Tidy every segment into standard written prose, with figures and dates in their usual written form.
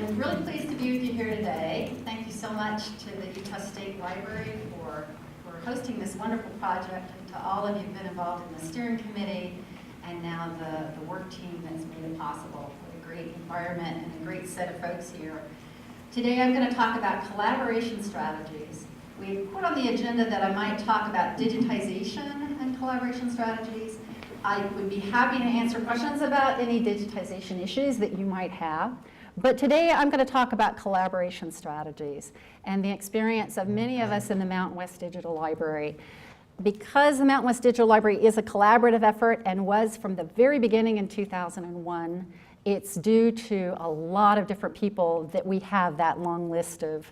I'm really pleased to be with you here today. Thank you so much to the Utah State Library for hosting this wonderful project, and to all of you who've been involved in the steering committee and now the work team that's made it possible with a great environment and a great set of folks here. Today I'm going to talk about collaboration strategies. We put on the agenda that I might talk about digitization and collaboration strategies. I would be happy to answer questions about any digitization issues that you might have. But today I'm going to talk about collaboration strategies and the experience of many of us in the Mountain West Digital Library. Because the Mountain West Digital Library is a collaborative effort and was from the very beginning in 2001, it's due to a lot of different people that we have that long list of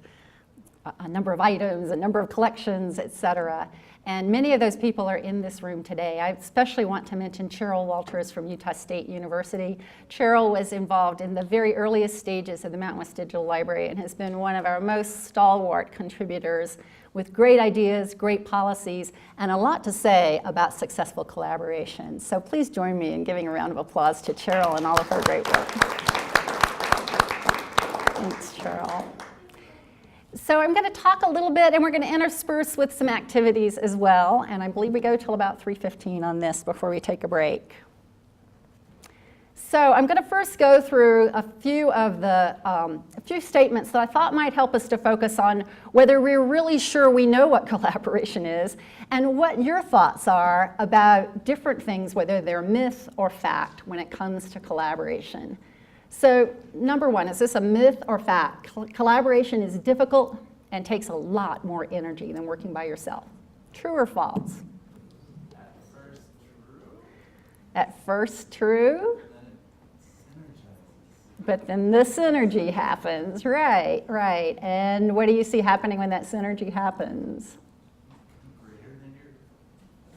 a number of items, a number of collections, et cetera. And many of those people are in this room today. I especially want to mention Cheryl Walters from Utah State University. Cheryl was involved in the very earliest stages of the Mountain West Digital Library and has been one of our most stalwart contributors with great ideas, great policies, and a lot to say about successful collaboration. So please join me in giving a round of applause to Cheryl and all of her great work. Thanks, Cheryl. So I'm going to talk a little bit, and we're going to intersperse with some activities as well. And I believe we go till about 3:15 on this before we take a break. So I'm going to first go through a few statements that I thought might help us to focus on whether we're really sure we know what collaboration is and what your thoughts are about different things, whether they're myth or fact, when it comes to collaboration. So number one, is this a myth or fact? Collaboration is difficult and takes a lot more energy than working by yourself. True or false? At first true. At first true. But then the synergy happens, right. And what do you see happening when that synergy happens? Greater than your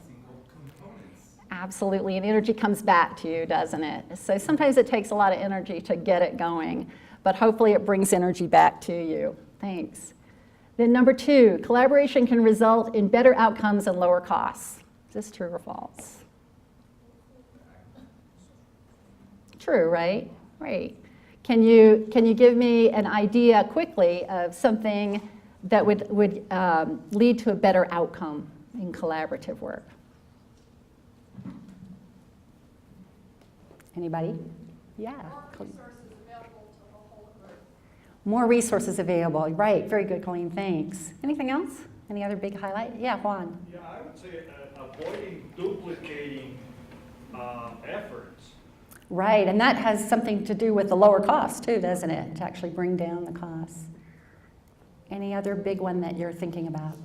single components. Absolutely, and energy comes back to you, doesn't it? So sometimes it takes a lot of energy to get it going, but hopefully it brings energy back to you. Thanks. Then number two, collaboration can result in better outcomes and lower costs. Is this true or false? True, right? Right. Can you give me an idea quickly of something that would lead to a better outcome in collaborative work? Anybody? Yeah. More resources available to the whole group. More resources available, right. Very good, Colleen, thanks. Anything else? Any other big highlight? Yeah, Juan. Yeah, I would say avoiding duplicating efforts. Right, and that has something to do with the lower cost too, doesn't it? To actually bring down the costs. Any other big one that you're thinking about?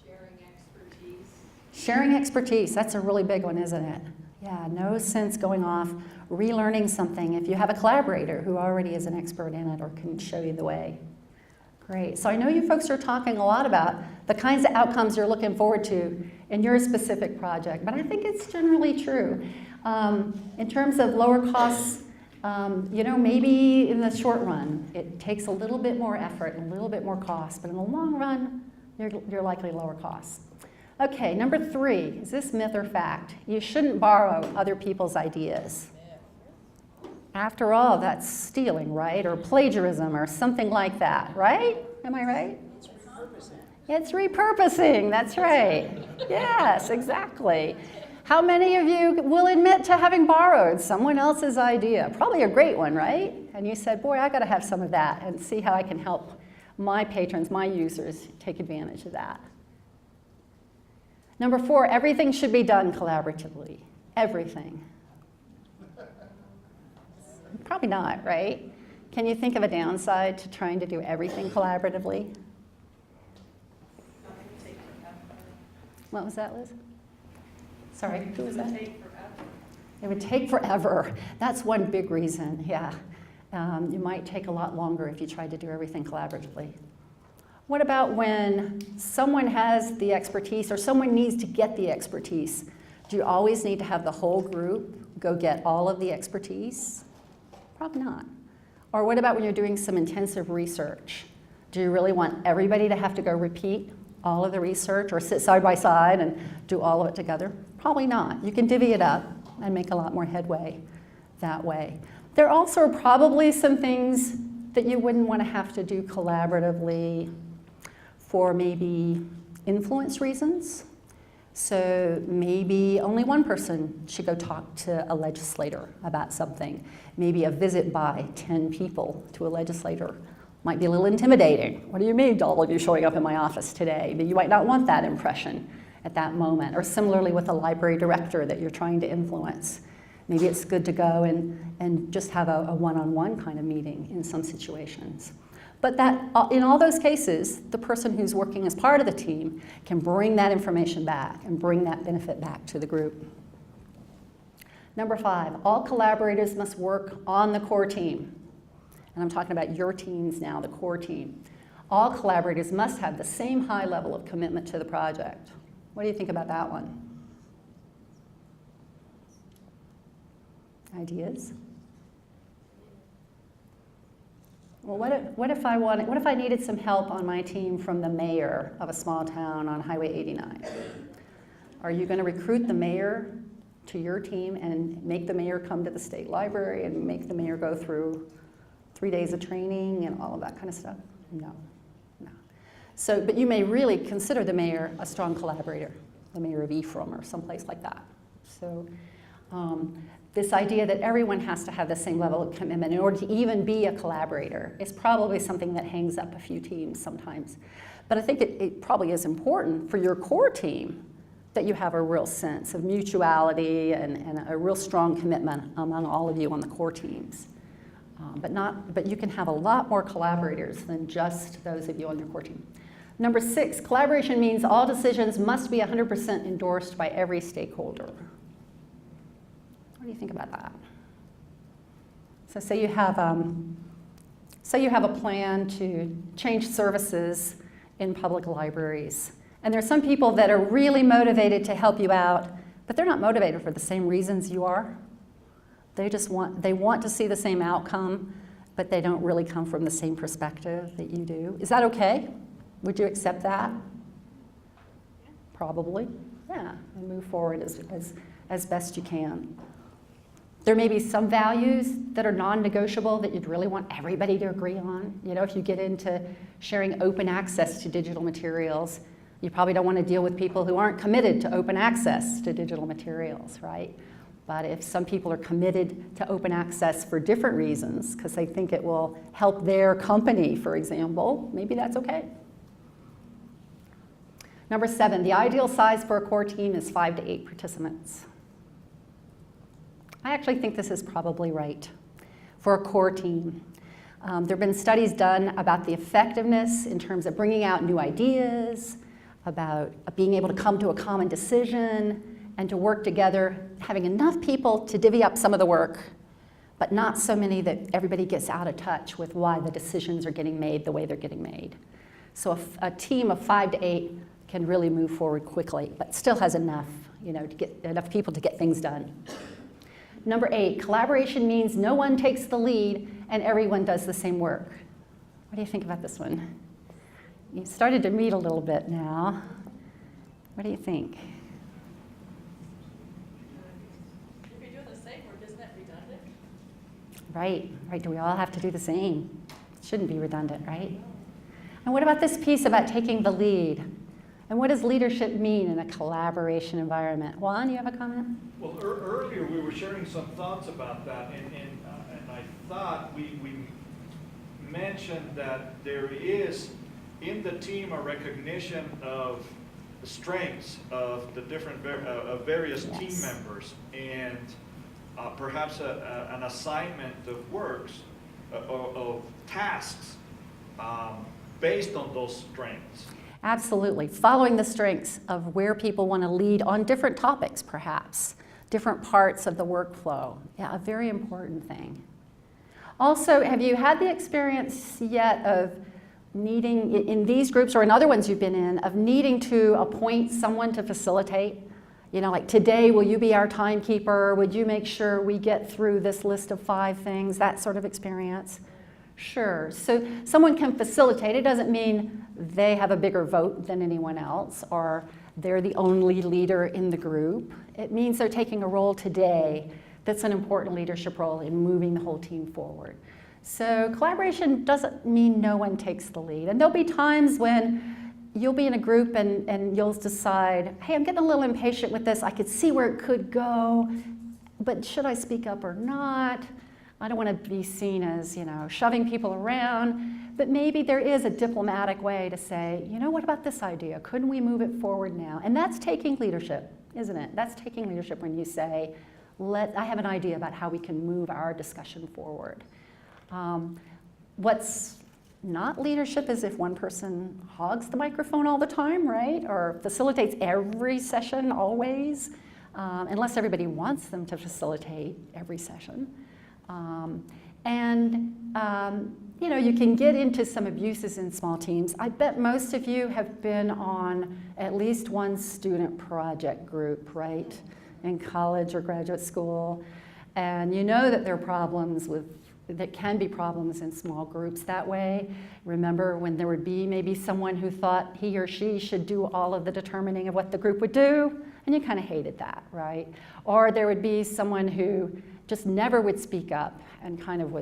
Sharing expertise. Sharing expertise, that's a really big one, isn't it? Yeah, no sense going off, relearning something if you have a collaborator who already is an expert in it or can show you the way. Great, so I know you folks are talking a lot about the kinds of outcomes you're looking forward to in your specific project, but I think it's generally true. In terms of lower costs, maybe in the short run, it takes a little bit more effort and a little bit more cost, but in the long run, you're likely lower costs. Okay, number three, is this myth or fact? You shouldn't borrow other people's ideas. After all, that's stealing, right? Or plagiarism or something like that, right? Am I right? It's repurposing. It's repurposing, that's right. Yes, exactly. How many of you will admit to having borrowed someone else's idea? Probably a great one, right? And you said, boy, I got to have some of that and see how I can help my patrons, my users, take advantage of that. Number four, everything should be done collaboratively. Everything. Probably not, right? Can you think of a downside to trying to do everything collaboratively? What was that, Liz? Sorry, who was that? It would take forever. That's one big reason, yeah. You might take a lot longer if you tried to do everything collaboratively. What about when someone has the expertise or someone needs to get the expertise? Do you always need to have the whole group go get all of the expertise? Probably not. Or what about when you're doing some intensive research? Do you really want everybody to have to go repeat all of the research or sit side by side and do all of it together? Probably not. You can divvy it up and make a lot more headway that way. There also are probably some things that you wouldn't want to have to do collaboratively for maybe influence reasons. So maybe only one person should go talk to a legislator about something. Maybe a visit by 10 people to a legislator might be a little intimidating. What do you mean, all of you showing up in my office today? But you might not want that impression at that moment. Or similarly with a library director that you're trying to influence. Maybe it's good to go and just have a one-on-one kind of meeting in some situations. But that, in all those cases, the person who's working as part of the team can bring that information back and bring that benefit back to the group. Number 5, all collaborators must work on the core team. And I'm talking about your teams now, the core team. All collaborators must have the same high level of commitment to the project. What do you think about that one? Ideas? Well, what if I needed some help on my team from the mayor of a small town on Highway 89? Are you going to recruit the mayor to your team and make the mayor come to the state library and make the mayor go through 3 days of training and all of that kind of stuff? No. So, but you may really consider the mayor a strong collaborator, the mayor of Ephraim or someplace like that. So this idea that everyone has to have the same level of commitment in order to even be a collaborator is probably something that hangs up a few teams sometimes. But I think it probably is important for your core team that you have a real sense of mutuality and a real strong commitment among all of you on the core teams. But you can have a lot more collaborators than just those of you on your core team. Number 6, collaboration means all decisions must be 100% endorsed by every stakeholder. What do you think about that? So say you have a plan to change services in public libraries, and there's some people that are really motivated to help you out, but they're not motivated for the same reasons you are. They want to see the same outcome, but they don't really come from the same perspective that you do. Is that okay? Would you accept that? Probably, yeah, and move forward as best you can. There may be some values that are non-negotiable that you'd really want everybody to agree on. You know, if you get into sharing open access to digital materials, you probably don't want to deal with people who aren't committed to open access to digital materials, right? But if some people are committed to open access for different reasons, because they think it will help their company, for example, maybe that's okay. Number 7, the ideal size for a core team is 5 to 8 participants. I actually think this is probably right for a core team. There have been studies done about the effectiveness in terms of bringing out new ideas, about being able to come to a common decision, and to work together, having enough people to divvy up some of the work, but not so many that everybody gets out of touch with why the decisions are getting made the way they're getting made. So a team of 5 to 8 can really move forward quickly, but still has enough, to get enough people to get things done. Number 8, collaboration means no one takes the lead and everyone does the same work. What do you think about this one? You started to read a little bit now. What do you think? If you're doing the same work, isn't that redundant? Right. Do we all have to do the same? It shouldn't be redundant, right? And what about this piece about taking the lead? And what does leadership mean in a collaboration environment? Juan, you have a comment? Well, earlier we were sharing some thoughts about that, and I thought we mentioned that there is in the team a recognition of the strengths of the different various team members, and perhaps an assignment of works, of tasks based on those strengths. Absolutely. Following the strengths of where people want to lead on different topics, perhaps, different parts of the workflow. Yeah, a very important thing. Also, have you had the experience yet of needing, in these groups or in other ones you've been in, of needing to appoint someone to facilitate? Like today, will you be our timekeeper? Would you make sure we get through this list of 5 things? That sort of experience? Sure. So someone can facilitate. It doesn't mean they have a bigger vote than anyone else or they're the only leader in the group. It means they're taking a role today that's an important leadership role in moving the whole team forward. So collaboration doesn't mean no one takes the lead. And there'll be times when you'll be in a group and you'll decide, hey, I'm getting a little impatient with this. I could see where it could go, but should I speak up or not? I don't want to be seen as, shoving people around. But maybe there is a diplomatic way to say, what about this idea? Couldn't we move it forward now? And that's taking leadership, isn't it? That's taking leadership when you say, I have an idea about how we can move our discussion forward. What's not leadership is if one person hogs the microphone all the time, right? Or facilitates every session always, unless everybody wants them to facilitate every session. You can get into some abuses in small teams. I bet most of you have been on at least one student project group, right? In college or graduate school. And you know that there are problems that can be problems in small groups that way. Remember when there would be maybe someone who thought he or she should do all of the determining of what the group would do, and you kind of hated that, right? Or there would be someone who just never would speak up and kind of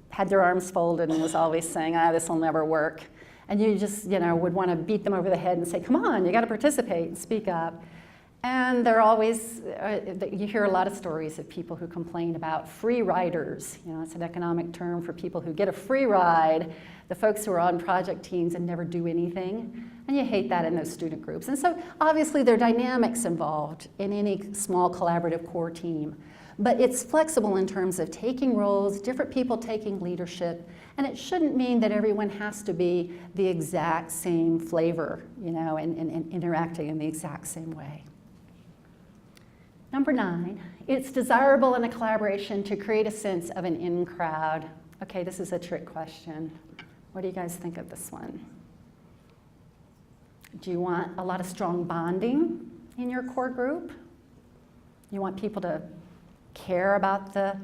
had their arms folded and was always saying, this will never work. And you just, would want to beat them over the head and say, come on, you got to participate and speak up. And they're always, you hear a lot of stories of people who complain about free riders. It's an economic term for people who get a free ride, the folks who are on project teams and never do anything. And you hate that in those student groups. And so obviously there are dynamics involved in any small collaborative core team. But it's flexible in terms of taking roles, different people taking leadership, and it shouldn't mean that everyone has to be the exact same flavor, and interacting in the exact same way. Number 9, it's desirable in a collaboration to create a sense of an in-crowd. Okay, this is a trick question. What do you guys think of this one? Do you want a lot of strong bonding in your core group? You want people to care about the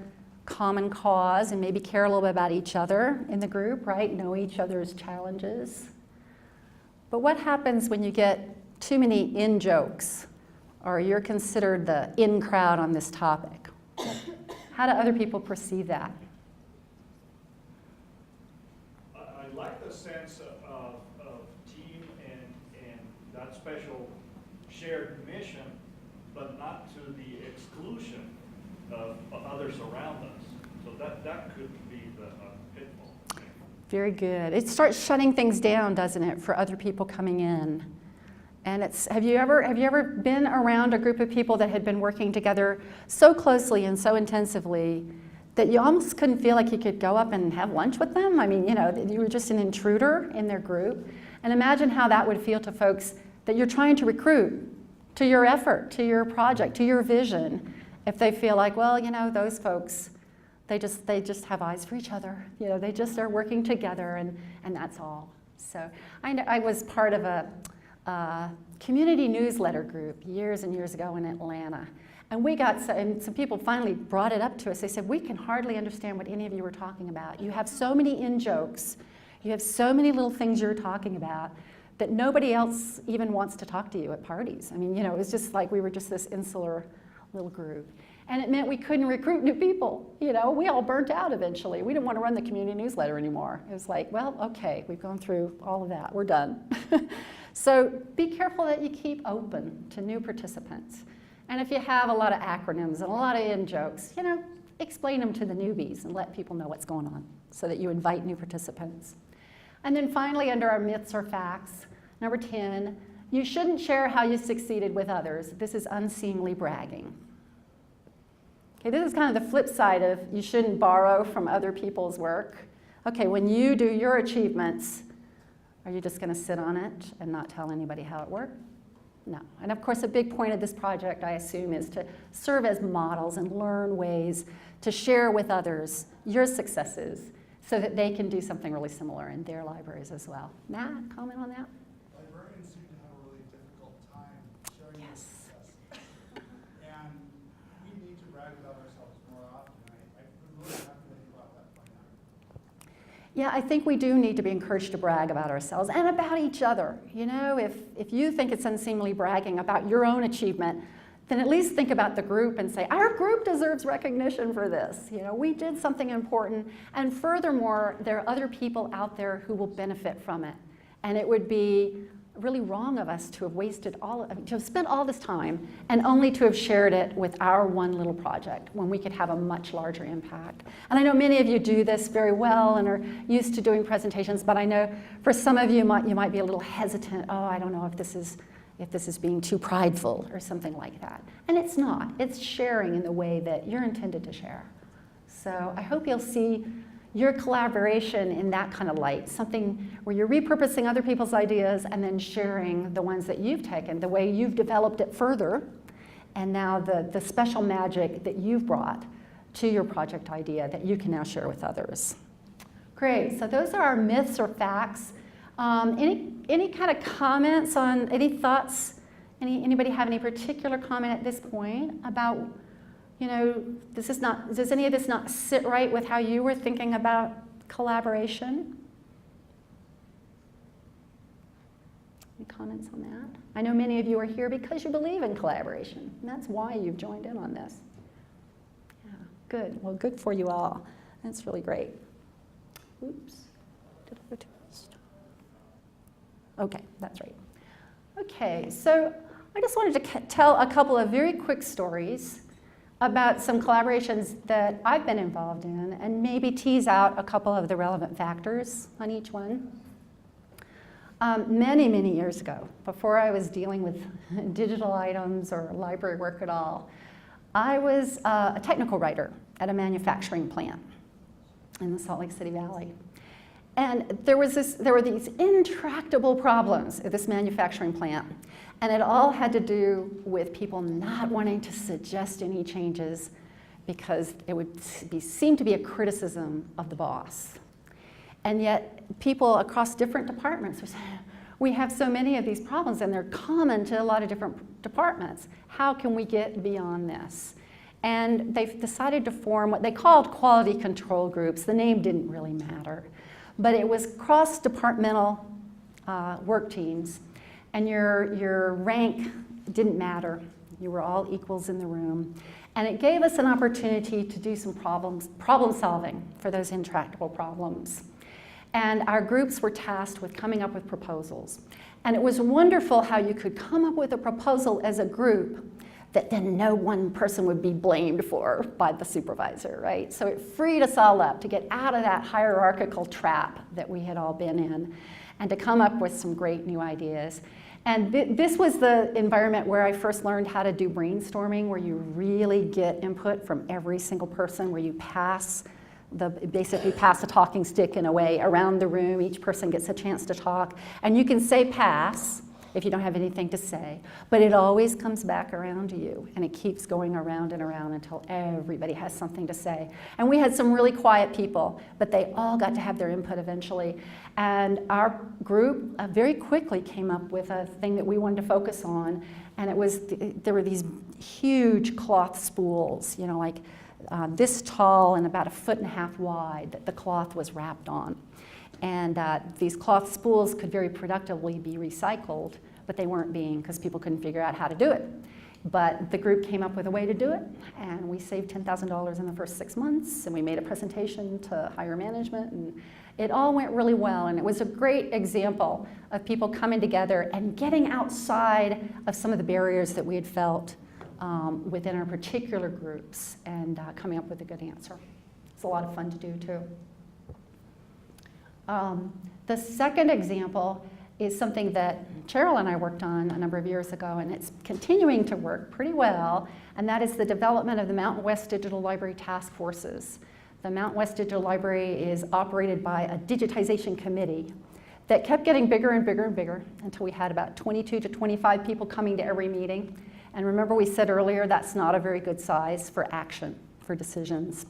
common cause and maybe care a little bit about each other in the group, right? Know each other's challenges. But what happens when you get too many in-jokes? Or you're considered the in crowd on this topic? How do other people perceive that? I like the sense of team and that special shared mission, but not to the exclusion of others around us. So that could be the pitfall. Very good. It starts shutting things down, doesn't it, for other people coming in? And have you ever been around a group of people that had been working together so closely and so intensively that you almost couldn't feel like you could go up and have lunch with them? I mean, you were just an intruder in their group. And imagine how that would feel to folks that you're trying to recruit to your effort, to your project, to your vision, if they feel like, well, those folks, they just have eyes for each other. They just are working together, and that's all. So I was part of a community newsletter group years and years ago in Atlanta. And and some people finally brought it up to us. They said, we can hardly understand what any of you were talking about. You have so many in-jokes. You have so many little things you're talking about that nobody else even wants to talk to you at parties. I mean, it was just like we were just this insular little group. And it meant we couldn't recruit new people. We all burnt out eventually. We didn't want to run the community newsletter anymore. It was like, well, okay, we've gone through all of that. We're done. So be careful that you keep open to new participants. And if you have a lot of acronyms and a lot of in-jokes, explain them to the newbies and let people know what's going on so that you invite new participants. And then finally, under our myths or facts, number 10, you shouldn't share how you succeeded with others. This is unseemly bragging. Okay, this is kind of the flip side of you shouldn't borrow from other people's work. Okay, when you do your achievements, are you just going to sit on it and not tell anybody how it worked? No. And of course, a big point of this project, I assume, is to serve as models and learn ways to share with others your successes so that they can do something really similar in their libraries as well. Matt, comment on that? Librarians seem to have a really difficult time sharing their success. And we need to brag about ourselves more often. I would really have to think about that by now. Yeah, I think we do need to be encouraged to brag about ourselves and about each other. If you think it's unseemly bragging about your own achievement, then at least think about the group and say, our group deserves recognition for this. You know, we did something important, and furthermore, there are other people out there who will benefit from it. And it would be really wrong of us to have spent all this time and only to have shared it with our one little project when we could have a much larger impact. And I know many of you do this very well and are used to doing presentations, but I know for some of you, you might be a little hesitant. Oh, I don't know if this is being too prideful or something like that. And it's not. It's sharing in the way that you're intended to share. So I hope you'll see your collaboration in that kind of light, something where you're repurposing other people's ideas and then sharing the ones that you've taken, the way you've developed it further, and now the special magic that you've brought to your project idea that you can now share with others. Great, so those are our myths or facts. Any kind of comments on, any thoughts? Anybody have any particular comment at this point about, you know, does any of this not sit right with how you were thinking about collaboration? Any comments on that? I know many of you are here because you believe in collaboration, and that's why you've joined in on this. Yeah, good. Well, good for you all. That's really great. Oops. Did I go too fast? Okay, that's right. Okay, so I just wanted to tell a couple of very quick stories about some collaborations that I've been involved in and maybe tease out a couple of the relevant factors on each one. Many, many years ago, before I was dealing with digital items or library work at all, I was a technical writer at a manufacturing plant in the Salt Lake City Valley. And there were these intractable problems at this manufacturing plant. And it all had to do with people not wanting to suggest any changes because it would seem to be a criticism of the boss. And yet people across different departments were saying, we have so many of these problems and they're common to a lot of different departments. How can we get beyond this? And they've decided to form what they called quality control groups. The name didn't really matter, but it was cross-departmental work teams. And your rank didn't matter. You were all equals in the room. And it gave us an opportunity to do some problem solving for those intractable problems. And our groups were tasked with coming up with proposals. And it was wonderful how you could come up with a proposal as a group that then no one person would be blamed for by the supervisor, right? So it freed us all up to get out of that hierarchical trap that we had all been in and to come up with some great new ideas. And this was the environment where I first learned how to do brainstorming, where you really get input from every single person, where you basically pass the talking stick in a way around the room. Each person gets a chance to talk. And you can say pass if you don't have anything to say, but it always comes back around to you, and it keeps going around and around until everybody has something to say. And we had some really quiet people, but they all got to have their input eventually. And our group very quickly came up with a thing that we wanted to focus on, and there were these huge cloth spools, you know, like this tall and about 1.5 feet wide that the cloth was wrapped on. And these cloth spools could very productively be recycled, but they weren't being because people couldn't figure out how to do it. But the group came up with a way to do it, and we saved $10,000 in the first 6 months, and we made a presentation to higher management, and it all went really well. And it was a great example of people coming together and getting outside of some of the barriers that we had felt within our particular groups and coming up with a good answer. It's a lot of fun to do, too. The second example is something that Cheryl and I worked on a number of years ago, and it's continuing to work pretty well, and that is the development of the Mountain West Digital Library Task Forces. The Mountain West Digital Library is operated by a digitization committee that kept getting bigger and bigger and bigger until we had about 22 to 25 people coming to every meeting. And remember we said earlier, that's not a very good size for action, for decisions.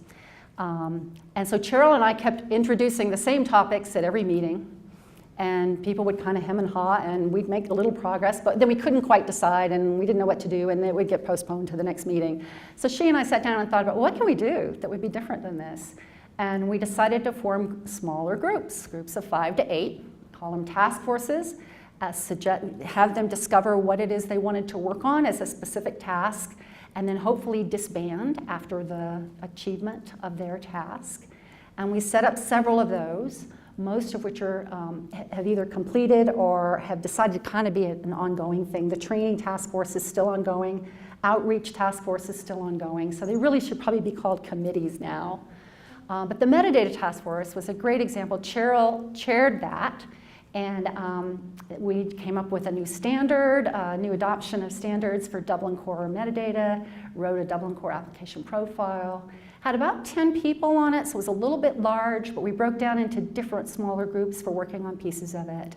And so Cheryl and I kept introducing the same topics at every meeting, and people would kind of hem and haw, and we'd make a little progress, but then we couldn't quite decide, and we didn't know what to do, and it would get postponed to the next meeting. So she and I sat down and thought about, well, what can we do that would be different than this? And we decided to form smaller groups of 5 to 8, call them task forces, have them discover what it is they wanted to work on as a specific task, and then hopefully disband after the achievement of their task. And we set up several of those, most of which are, have either completed or have decided to kind of be an ongoing thing. The training task force is still ongoing. Outreach task force is still ongoing. So they really should probably be called committees now. But the metadata task force was a great example. Cheryl chaired that. And we came up with a new standard, a new adoption of standards for Dublin Core metadata, wrote a Dublin Core application profile, had about 10 people on it, so it was a little bit large, but we broke down into different smaller groups for working on pieces of it.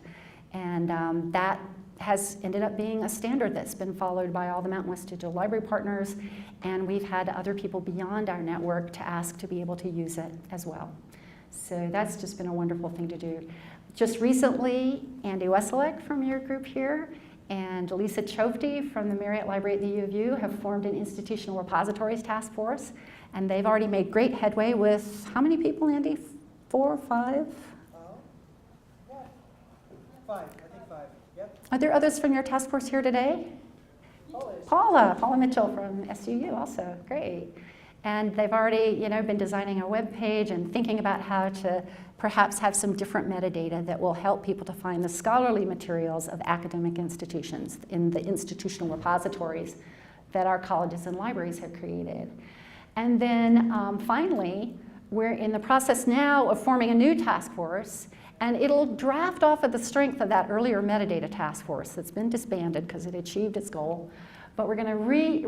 And that has ended up being a standard that's been followed by all the Mountain West Digital Library partners, and we've had other people beyond our network to ask to be able to use it as well. So that's just been a wonderful thing to do. Just recently, Andy Wesselek from your group here and Lisa Chofty from the Marriott Library at the U of U have formed an institutional repositories task force, and they've already made great headway with, how many people, Andy? 4 or 5? Five, I think 5, yep. Are there others from your task force here today? Paula Mitchell from SUU also, great. And they've already, been designing a web page and thinking about how to perhaps have some different metadata that will help people to find the scholarly materials of academic institutions in the institutional repositories that our colleges and libraries have created. And then finally, we're in the process now of forming a new task force, and it'll draft off of the strength of that earlier metadata task force that's been disbanded because it achieved its goal. But we're going to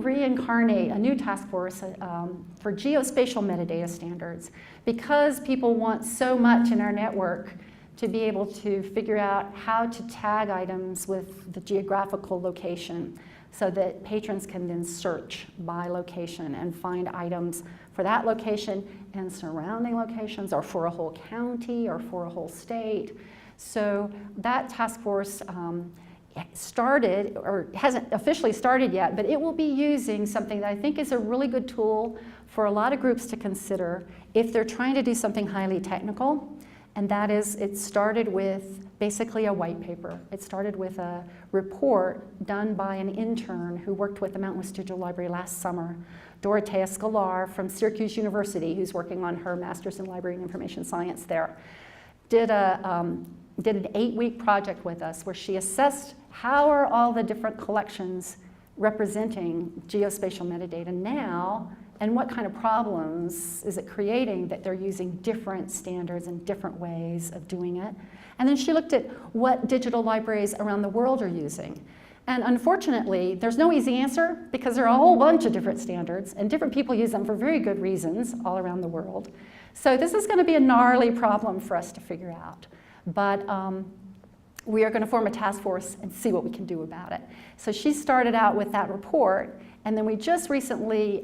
reincarnate a new task force for geospatial metadata standards, because people want so much in our network to be able to figure out how to tag items with the geographical location so that patrons can then search by location and find items for that location and surrounding locations, or for a whole county or for a whole state. So that task force started, or hasn't officially started yet, but it will be using something that I think is a really good tool for a lot of groups to consider if they're trying to do something highly technical. And that is, it started with basically a white paper. It started with a report done by an intern who worked with the Mountain West Digital Library last summer, Dorothea Scalar from Syracuse University, who's working on her master's in library and information science there, did an 8-week project with us where she assessed how are all the different collections representing geospatial metadata now, and what kind of problems is it creating that they're using different standards and different ways of doing it. And then she looked at what digital libraries around the world are using. And unfortunately, there's no easy answer, because there are a whole bunch of different standards, and different people use them for very good reasons all around the world. So this is going to be a gnarly problem for us to figure out. But we are going to form a task force and see what we can do about it. So she started out with that report, and then we just recently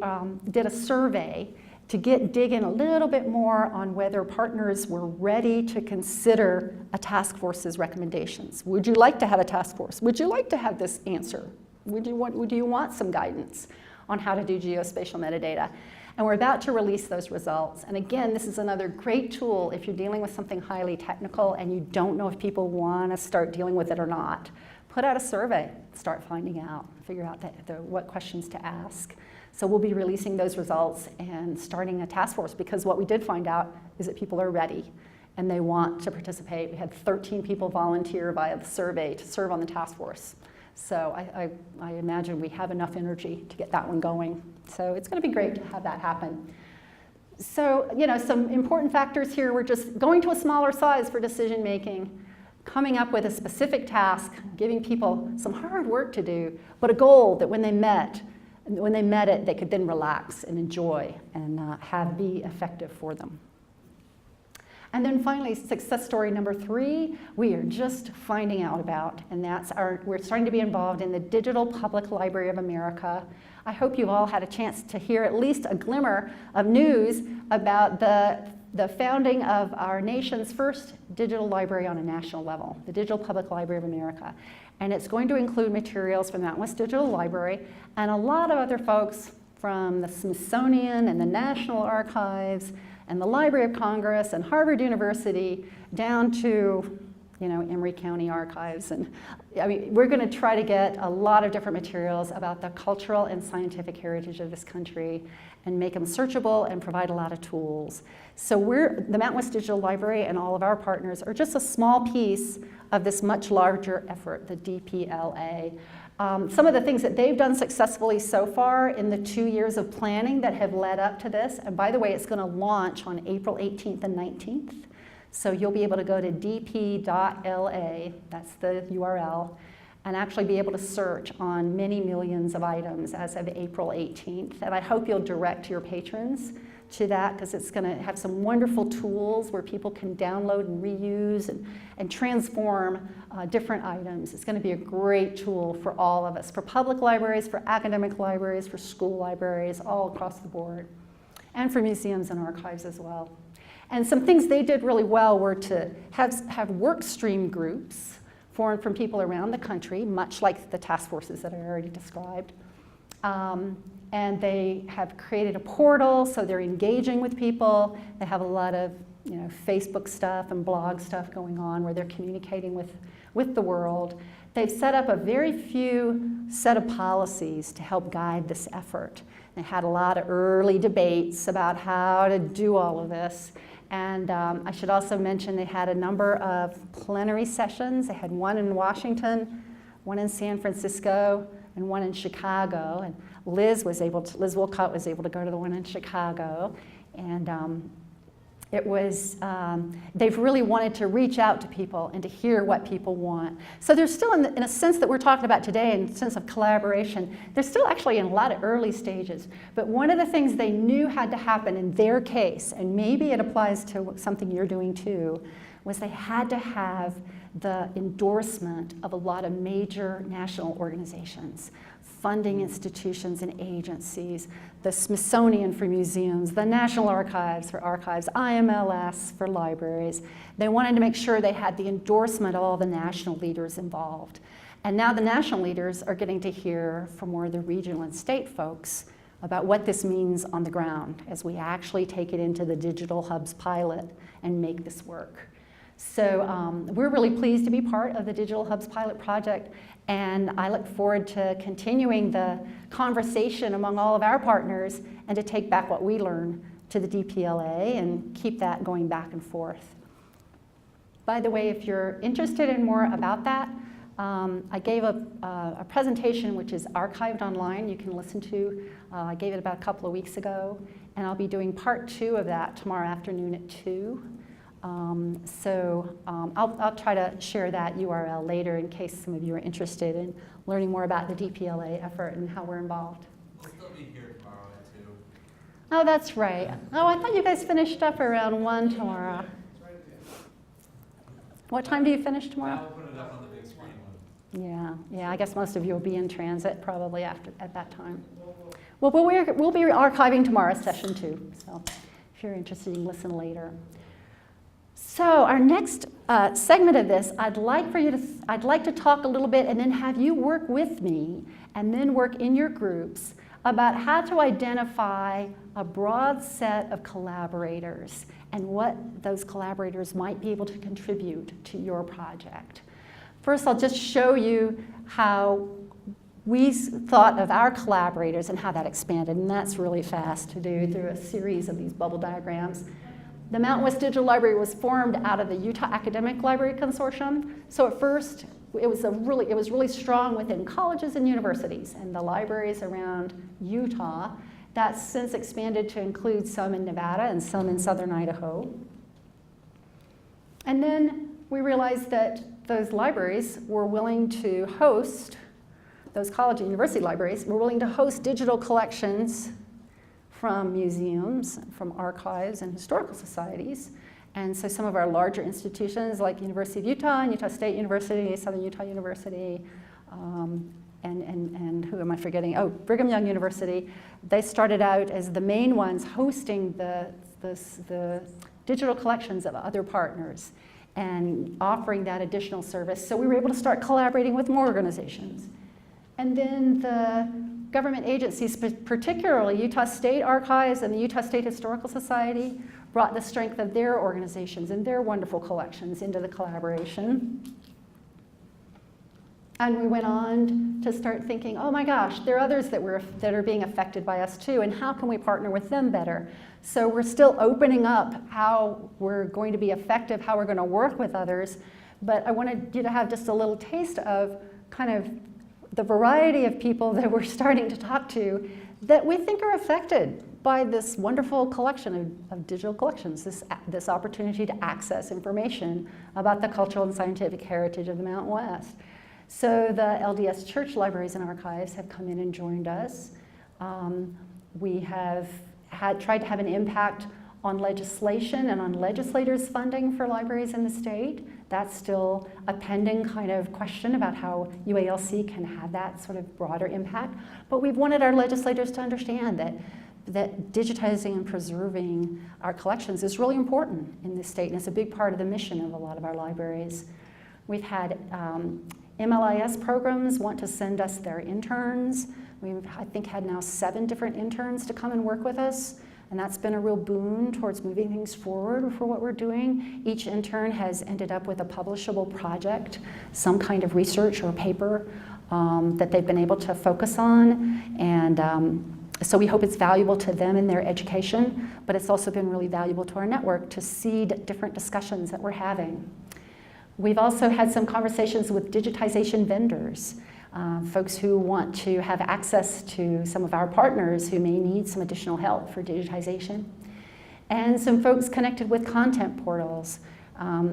did a survey to dig in a little bit more on whether partners were ready to consider a task force's recommendations. Would you like to have a task force? Would you like to have this answer? Would you want some guidance on how to do geospatial metadata? And we're about to release those results. And again, this is another great tool if you're dealing with something highly technical and you don't know if people want to start dealing with it or not. Put out a survey, start finding out, figure out what questions to ask. So we'll be releasing those results and starting a task force, because what we did find out is that people are ready and they want to participate. We had 13 people volunteer via the survey to serve on the task force. So I imagine we have enough energy to get that one going. So it's going to be great to have that happen. So, some important factors here. We're just going to a smaller size for decision making, coming up with a specific task, giving people some hard work to do, but a goal that when they met it, they could then relax and enjoy and be effective for them. And then finally, success story number 3, we are just finding out about, and we're starting to be involved in the Digital Public Library of America. I hope you've all had a chance to hear at least a glimmer of news about the founding of our nation's first digital library on a national level, the Digital Public Library of America. And it's going to include materials from the Mountain West Digital Library and a lot of other folks from the Smithsonian and the National Archives and the Library of Congress and Harvard University, down to Emory County Archives. And I mean, we're going to try to get a lot of different materials about the cultural and scientific heritage of this country and make them searchable and provide a lot of tools. So the Mountain West Digital Library and all of our partners are just a small piece of this much larger effort, the DPLA. Some of the things that they've done successfully so far in the 2 years of planning that have led up to this, and by the way, it's going to launch on April 18th and 19th. So you'll be able to go to dp.la, that's the URL, and actually be able to search on many millions of items as of April 18th. And I hope you'll direct your patrons to that, because it's going to have some wonderful tools where people can download and reuse and transform different items. It's going to be a great tool for all of us, for public libraries, for academic libraries, for school libraries, all across the board, and for museums and archives as well. And some things they did really well were to have work stream groups formed from people around the country, much like the task forces that I already described. And they have created a portal, so they're engaging with people. They have a lot of Facebook stuff and blog stuff going on where they're communicating with the world. They've set up a very few set of policies to help guide this effort. They had a lot of early debates about how to do all of this. And I should also mention they had a number of plenary sessions. They had one in Washington, one in San Francisco, and one in Chicago. And Liz Wolcott was able to go to the one in Chicago. And they've really wanted to reach out to people and to hear what people want. So they're still, in a sense that we're talking about today, in a sense of collaboration, they're still actually in a lot of early stages. But one of the things they knew had to happen in their case, and maybe it applies to something you're doing too, was they had to have the endorsement of a lot of major national organizations, funding institutions and agencies, the Smithsonian for museums, the National Archives for archives, IMLS for libraries. They wanted to make sure they had the endorsement of all the national leaders involved. And now the national leaders are getting to hear from more of the regional and state folks about what this means on the ground as we actually take it into the Digital Hubs pilot and make this work. So we're really pleased to be part of the Digital Hubs pilot project, and I look forward to continuing the conversation among all of our partners and to take back what we learn to the DPLA and keep that going back and forth. By the way, if you're interested in more about that, I gave a presentation which is archived online. You can listen to. I gave it about a couple of weeks ago, and I'll be doing part 2 of that tomorrow afternoon at 2. I'll try to share that URL later in case some of you are interested in learning more about the DPLA effort and how we're involved. We'll still be here tomorrow at 2. Oh, that's right. Oh, I thought you guys finished up around 1 tomorrow. What time do you finish Now tomorrow? we'll put it up on the big screen. Yeah, I guess most of you will be in transit probably at that time. Well, we'll be archiving tomorrow's session too, so if you're interested, you can listen later. So our next segment of this, I'd like to talk a little bit and then have you work with me and then work in your groups about how to identify a broad set of collaborators and what those collaborators might be able to contribute to your project. First, I'll just show you how we thought of our collaborators and how that expanded, and that's really fast to do through a series of these bubble diagrams. The Mountain West Digital Library was formed out of the Utah Academic Library Consortium. So at first, it was really strong within colleges and universities and the libraries around Utah. That's since expanded to include some in Nevada and some in southern Idaho. And then we realized that those libraries were willing to host, those college and university libraries were willing to host digital collections from museums, from archives and historical societies. And so some of our larger institutions like University of Utah and Utah State University, Southern Utah University, and who am I forgetting? Oh, Brigham Young University. They started out as the main ones hosting the digital collections of other partners and offering that additional service. So we were able to start collaborating with more organizations. And then the government agencies, particularly Utah State Archives and the Utah State Historical Society, brought the strength of their organizations and their wonderful collections into the collaboration. And we went on to start thinking, oh my gosh, there are others that are being affected by us too, and how can we partner with them better? So we're still opening up how we're going to be effective, how we're going to work with others, but I wanted you to have just a little taste of kind of the variety of people that we're starting to talk to that we think are affected by this wonderful collection of digital collections, this opportunity to access information about the cultural and scientific heritage of the Mountain West. So the LDS Church Libraries and Archives have come in and joined us. We have tried to have an impact on legislation and on legislators' funding for libraries in the state. That's still a pending kind of question about how UALC can have that sort of broader impact. But we've wanted our legislators to understand that digitizing and preserving our collections is really important in this state, and it's a big part of the mission of a lot of our libraries. We've had MLIS programs want to send us their interns. We've, I think, had now 7 different interns to come and work with us, and that's been a real boon towards moving things forward for what we're doing. Each intern has ended up with a publishable project, some kind of research or paper that they've been able to focus on, and so we hope it's valuable to them in their education, but it's also been really valuable to our network to seed different discussions that we're having. We've also had some conversations with digitization vendors, folks who want to have access to some of our partners who may need some additional help for digitization, and some folks connected with content portals.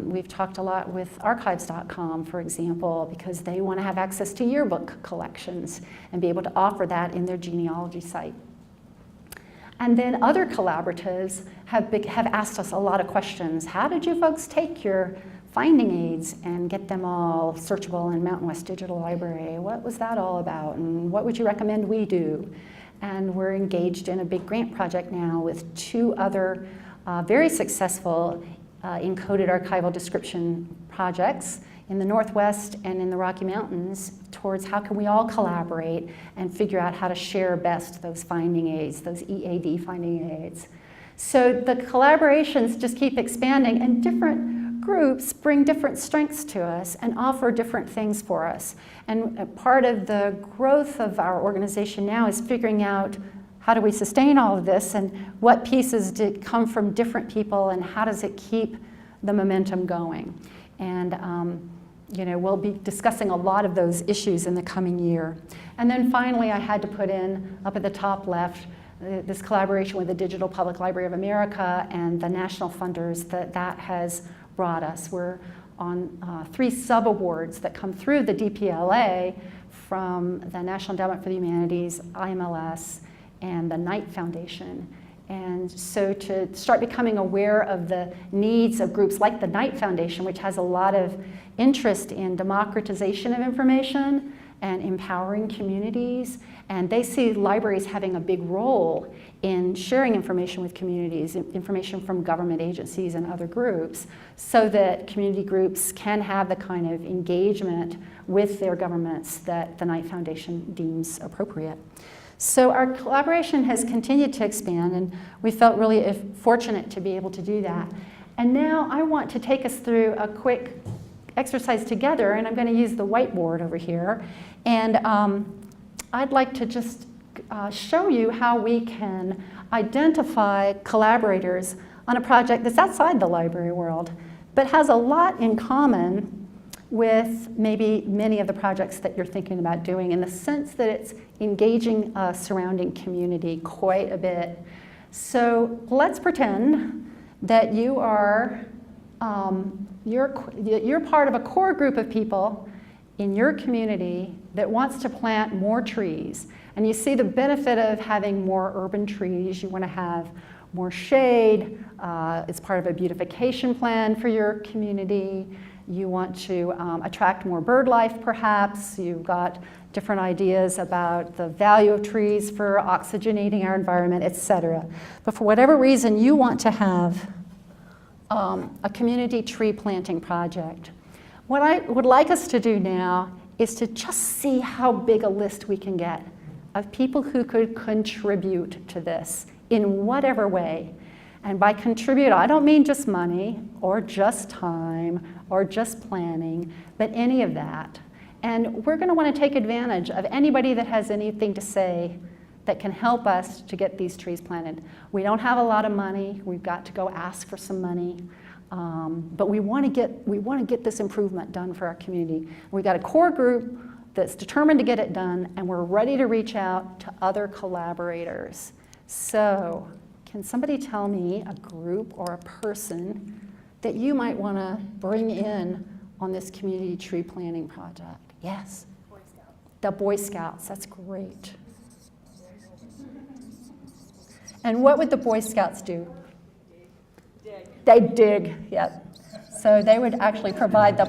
We've talked a lot with archives.com, for example, because they want to have access to yearbook collections and be able to offer that in their genealogy site. And then other collaboratives have asked us a lot of questions. How did you folks take your finding aids and get them all searchable in Mountain West Digital Library? What was that all about, and what would you recommend we do? And we're engaged in a big grant project now with 2 other very successful encoded archival description projects in the Northwest and in the Rocky Mountains towards how can we all collaborate and figure out how to share best those finding aids, those EAD finding aids. So the collaborations just keep expanding, and different groups bring different strengths to us and offer different things for us. And part of the growth of our organization now is figuring out how do we sustain all of this, and what pieces did come from different people, and how does it keep the momentum going. And you know, we'll be discussing a lot of those issues in the coming year. And then finally, I had to put in, up at the top left, this collaboration with the Digital Public Library of America and the national funders that has brought us. We're on 3 sub-awards that come through the DPLA from the National Endowment for the Humanities, IMLS, and the Knight Foundation. And so to start becoming aware of the needs of groups like the Knight Foundation, which has a lot of interest in democratization of information and empowering communities, and they see libraries having a big role in sharing information with communities, information from government agencies and other groups, so that community groups can have the kind of engagement with their governments that the Knight Foundation deems appropriate. So our collaboration has continued to expand, and we felt really fortunate to be able to do that. And now I want to take us through a quick exercise together, and I'm going to use the whiteboard over here. And I'd like to just show you how we can identify collaborators on a project that's outside the library world, but has a lot in common with maybe many of the projects that you're thinking about doing, in the sense that it's engaging a surrounding community quite a bit. So let's pretend that you are you're part of a core group of people in your community that wants to plant more trees. And you see the benefit of having more urban trees. You want to have more shade. It's part of a beautification plan for your community. You want to attract more bird life, perhaps. You've got different ideas about the value of trees for oxygenating our environment, etc. But for whatever reason, you want to have a community tree planting project. What I would like us to do now is to just see how big a list we can get of people who could contribute to this in whatever way. And by contribute, I don't mean just money or just time or just planning, but any of that. And we're going to want to take advantage of anybody that has anything to say that can help us to get these trees planted. We don't have a lot of money. We've got to go ask for some money. But we want to get this improvement done for our community. We've got a core group that's determined to get it done, and we're ready to reach out to other collaborators. So, can somebody tell me a group or a person that you might want to bring in on this community tree planting project? Yes? Boy Scouts. The Boy Scouts, that's great. And what would the Boy Scouts do? Dig. They dig, yep. So they would actually provide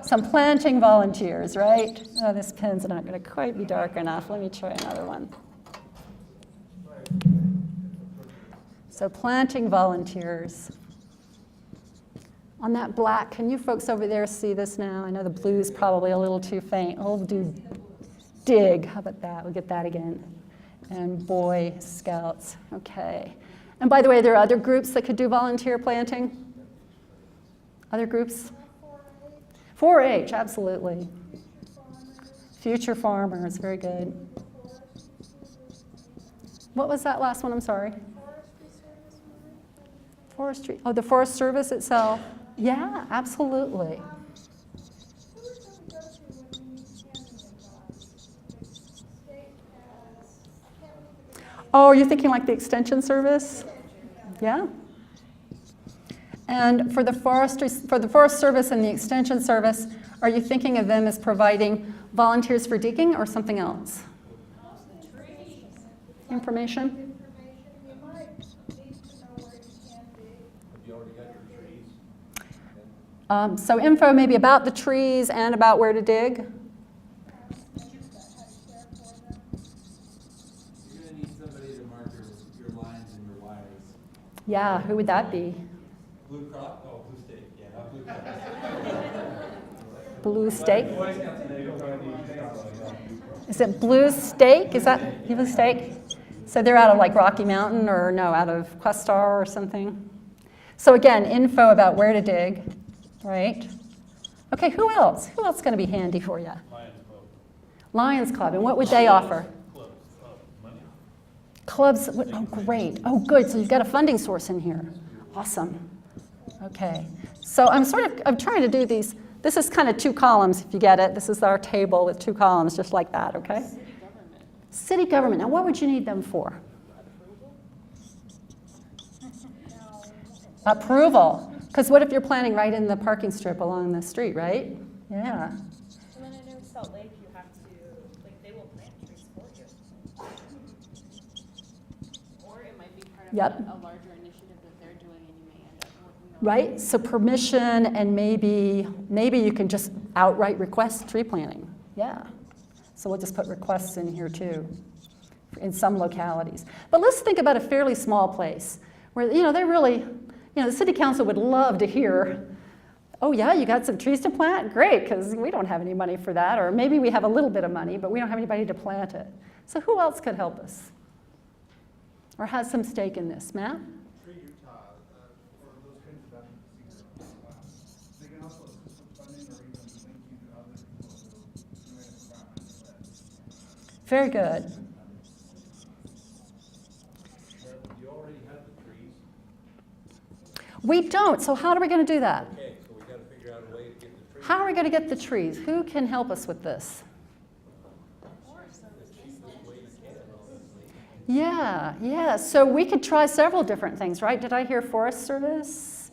some planting volunteers, right? Oh, this pen's not going to quite be dark enough. Let me try another one. So planting volunteers. On that black, can you folks over there see this now? I know the blue's probably a little too faint. Oh, we'll do dig. How about that? We'll get that again. And Boy Scouts. Okay. And by the way, there are other groups that could do volunteer planting? Other groups? 4-H, absolutely. Future farmers, very good. What was that last one? I'm sorry. Forestry. Oh, the Forest Service itself. Yeah, absolutely. Oh, are you thinking like the Extension Service? Yeah. And for the Forest Service and the Extension Service, are you thinking of them as providing volunteers for digging or something else? Information? You might need to know where you can dig. Have you already got your trees? So info maybe about the trees and about where to dig. You're gonna need somebody to mark your lines and your wires. Yeah, who would that be? Blue Cross, oh, Blue State, yeah, not Blue Cross. Blue Stake? Is it Blue Stake? Is that Blue Stake? So they're out of like Rocky Mountain or no, out of Questar or something. So again, info about where to dig, right? Okay, who else? Who else is going to be handy for you? Lions Club. And what would they offer? Clubs. Oh, great. Oh, good. So you've got a funding source in here. Awesome. Okay. So I'm trying to do these. This is kind of 2 columns, if you get it. This is our table with 2 columns, just like that, okay? City government. City government. Now, what would you need them for? Approval. Because what if you're planning right in the parking strip along the street, right? Yeah. And then I know Salt Lake, you have to, like, they will plant trees for you. Or it might be part of Yep. a larger initiative that they're doing and you may end up working on. Right? So permission and maybe you can just outright request tree planting. Yeah. So we'll just put requests in here too, in some localities. But let's think about a fairly small place where, they really, the city council would love to hear, oh yeah, you got some trees to plant? Great, because we don't have any money for that. Or maybe we have a little bit of money, but we don't have anybody to plant it. So who else could help us? Or has some stake in this? Matt? Tree Utah, for those kinds of advocacy groups. They can also assist with funding or even link you to other people who may have forgotten about that. Very good. You already have the trees. We don't, so how are we going to do that? Okay, so we gotta figure out a way to get the trees. How are we going to get the trees? Who can help us with this? Yeah. So we could try several different things, right? Did I hear Forest Service?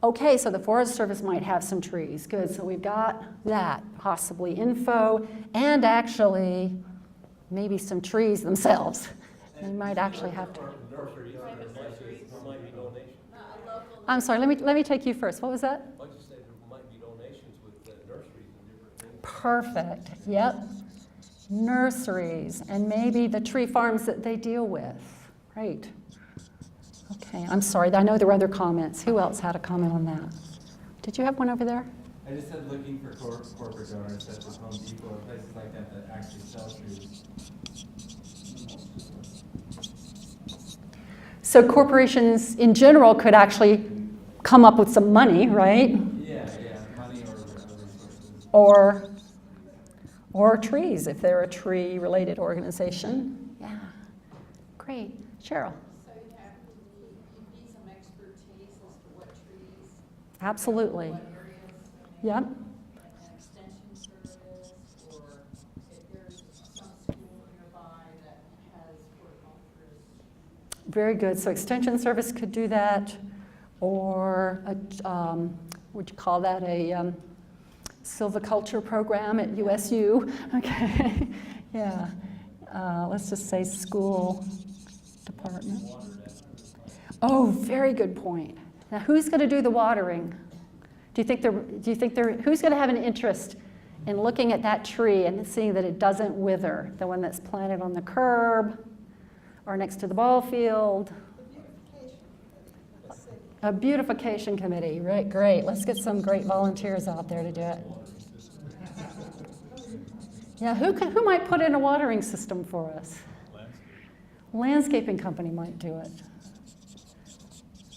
Okay, so the Forest Service might have some trees. Good, so we've got that, possibly info, and actually maybe some trees themselves. They might actually have to. Nurseries, there might be donations. I'm sorry, let me take you first. What was that? I'd just say there might be donations with nurseries and different things. Perfect, yep. Nurseries, and maybe the tree farms that they deal with. Great. Okay, I'm sorry, I know there were other comments. Who else had a comment on that? Did you have one over there? I just said looking for corporate donors such as Home Depot or places like that that actually sell trees. So corporations in general could actually come up with some money, right? Yeah, money or resources. Or trees, if they're a tree-related organization. Yeah, great. Cheryl? So you need some expertise as to what trees, Absolutely. what areas, Yep. an extension service, or if there's some school nearby that has horticulturists. Very good. So extension service could do that, or would you call that a silviculture program at USU? Okay, yeah. Let's just say school department. Oh, very good point. Now, who's going to do the watering? Do you think who's going to have an interest in looking at that tree and seeing that it doesn't wither? The one that's planted on the curb or next to the ball field? A beautification committee, right? Great. Let's get some great volunteers out there to do it. Yeah, who might put in a watering system for us? Landscaping company might do it.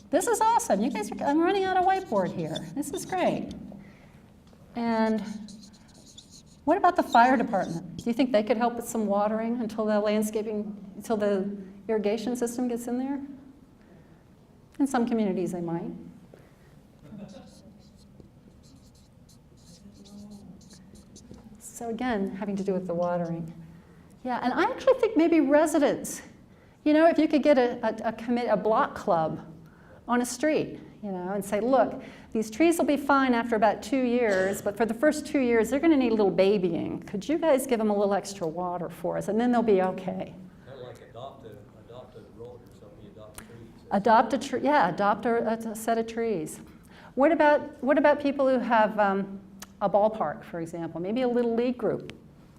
This is awesome. You guys, I'm running out of whiteboard here. This is great. And what about the fire department? Do you think they could help with some watering until the irrigation system gets in there? In some communities, they might. So again, having to do with the watering. Yeah, and I actually think maybe residents. You know, if you could get a block club on a street, you know, and say, look, these trees will be fine after about 2 years, but for the first 2 years, they're going to need a little babying. Could you guys give them a little extra water for us, and then they'll be okay. Kind of like adopt a road or something, you adopt trees. Adopt a tree, yeah, adopt a set of trees. What about people who have a ballpark, for example? Maybe a little league group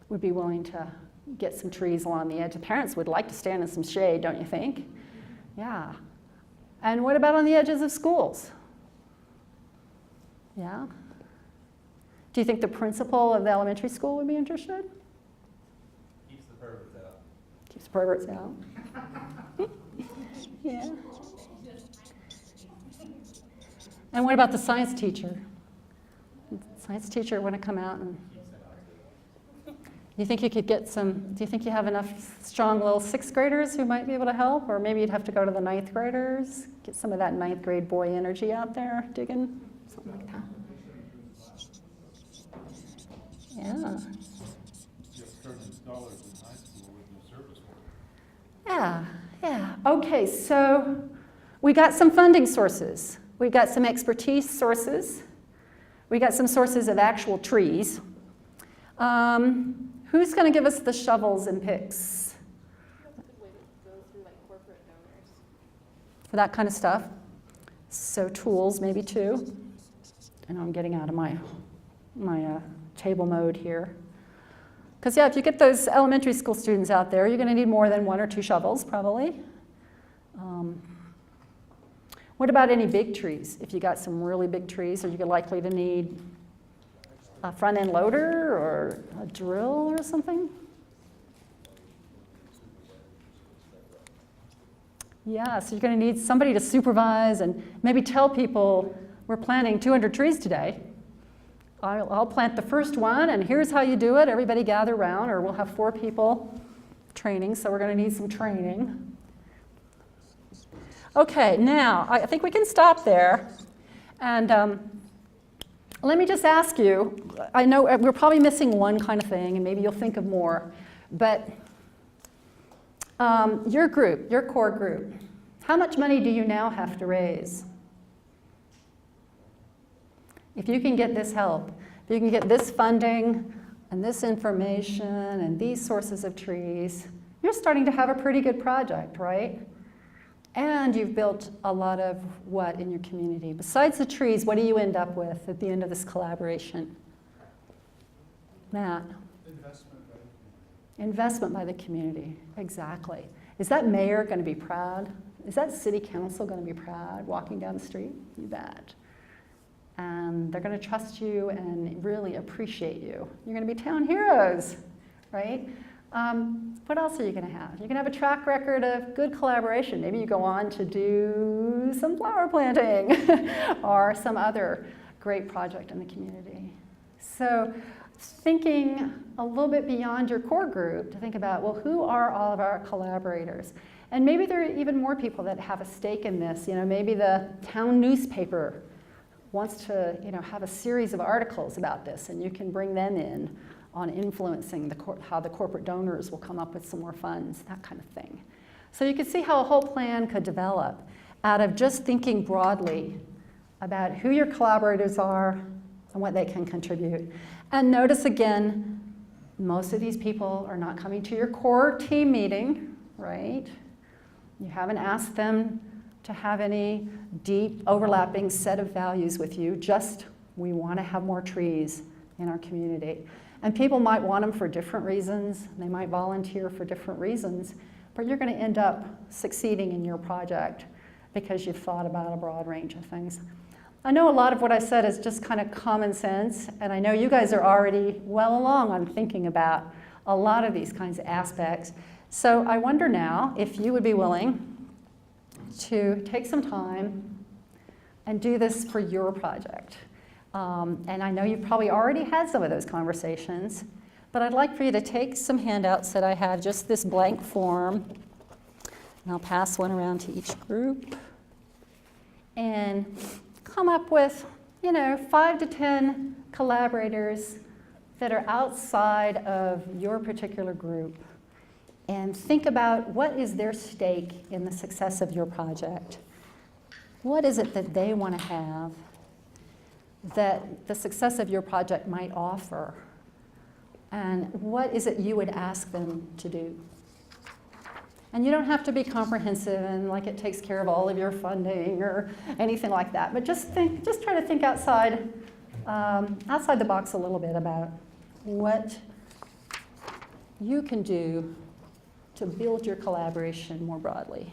would be willing to get some trees along the edge. The parents would like to stand in some shade, don't you think? Yeah. And what about on the edges of schools? Yeah. Do you think the principal of the elementary school would be interested? Keeps the perverts out. Keeps the perverts out. Yeah. And what about the science teacher? Science teacher want to come out and... You think you could get do you think you have enough strong little 6th graders who might be able to help? Or maybe you'd have to go to the 9th graders, get some of that 9th grade boy energy out there, digging, something like that. Yeah. Yeah. Okay, so we got some funding sources. We got some expertise sources. We got some sources of actual trees. Who's going to give us the shovels and picks? That's a good way to go through like corporate donors. For that kind of stuff. So tools, maybe too. I know I'm getting out of my table mode here. Because yeah, if you get those elementary school students out there, you're going to need more than 1 or 2 shovels, probably. What about any big trees? If you got some really big trees, are you likely to need a front-end loader or a drill or something? Yeah, so you're going to need somebody to supervise and maybe tell people, we're planting 200 trees today. I'll plant the first one, and here's how you do it. Everybody gather around, or we'll have 4 people training, so we're going to need some training. Okay, now, I think we can stop there. And let me just ask you, I know we're probably missing one kind of thing, and maybe you'll think of more, but your group, your core group, how much money do you now have to raise? If you can get this help, if you can get this funding and this information and these sources of trees, you're starting to have a pretty good project, right? And you've built a lot of what in your community? Besides the trees, what do you end up with at the end of this collaboration? Matt? Investment by the community. Investment by the community, exactly. Is that mayor going to be proud? Is that city council going to be proud walking down the street? You bet. And they're going to trust you and really appreciate you. You're going to be town heroes, right? What else are you going to have? You're going to have a track record of good collaboration. Maybe you go on to do some flower planting or some other great project in the community. So thinking a little bit beyond your core group to think about, well, who are all of our collaborators? And maybe there are even more people that have a stake in this. You know, maybe the town newspaper wants to, you know, have a series of articles about this, and you can bring them in on influencing how the corporate donors will come up with some more funds, that kind of thing. So you can see how a whole plan could develop out of just thinking broadly about who your collaborators are and what they can contribute. And notice again, most of these people are not coming to your core team meeting, right? You haven't asked them to have any deep overlapping set of values with you, just we want to have more trees in our community. And people might want them for different reasons, they might volunteer for different reasons, but you're going to end up succeeding in your project because you've thought about a broad range of things. I know a lot of what I said is just kind of common sense, and I know you guys are already well along on thinking about a lot of these kinds of aspects. So I wonder now if you would be willing to take some time and do this for your project. And I know you've probably already had some of those conversations, but I'd like for you to take some handouts that I have, just this blank form, and I'll pass one around to each group, and come up with, you know, 5 to 10 collaborators that are outside of your particular group, and think about what is their stake in the success of your project. What is it that they want to have that the success of your project might offer? And what is it you would ask them to do? And you don't have to be comprehensive and like it takes care of all of your funding or anything like that, but just try to think outside the box a little bit about what you can do to build your collaboration more broadly.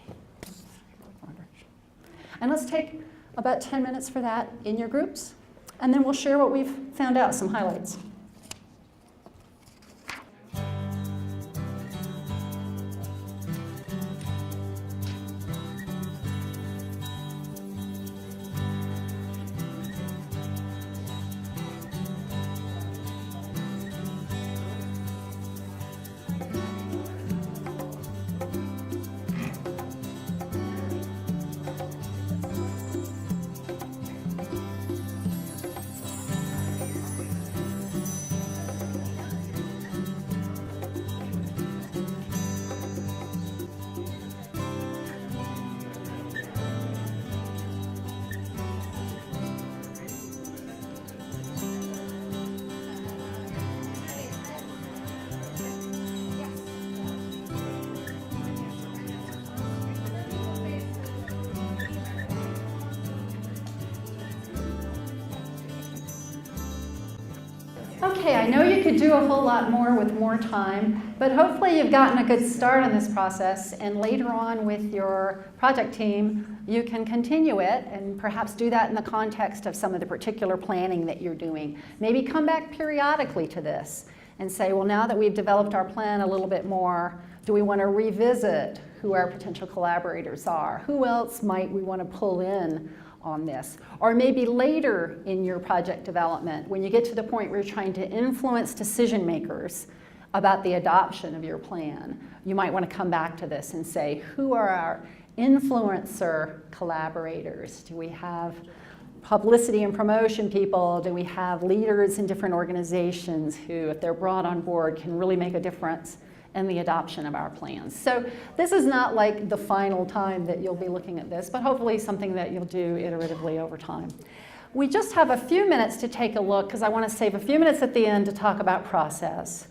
And let's take about 10 minutes for that in your groups, and then we'll share what we've found out, some highlights. Okay, I know you could do a whole lot more with more time, but hopefully you've gotten a good start on this process, and later on with your project team, you can continue it and perhaps do that in the context of some of the particular planning that you're doing. Maybe come back periodically to this and say, well, now that we've developed our plan a little bit more, do we want to revisit who our potential collaborators are? Who else might we want to pull in on this? Or maybe later in your project development, when you get to the point where you're trying to influence decision makers about the adoption of your plan, you might want to come back to this and say, who are our influencer collaborators? Do we have publicity and promotion people? Do we have leaders in different organizations who, if they're brought on board, can really make a difference in the adoption of our plans? So this is not like the final time that you'll be looking at this, but hopefully something that you'll do iteratively over time. We just have a few minutes to take a look, because I want to save a few minutes at the end to talk about process.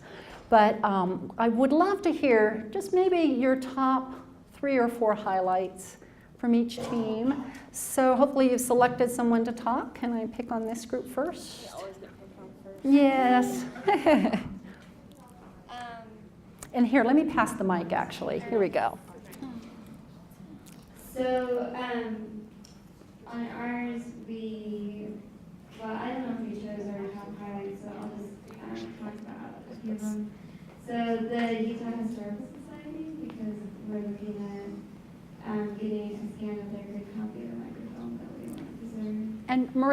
But I would love to hear just maybe your top 3 or 4 highlights from each team. So hopefully you've selected someone to talk. Can I pick on this group first? You always get picked on first. Yes. And here, let me pass the mic, actually. Here we go. So, on ours, I don't know if we chose our top highlights, so I'll just talk about a few of them. So, the Utah Historical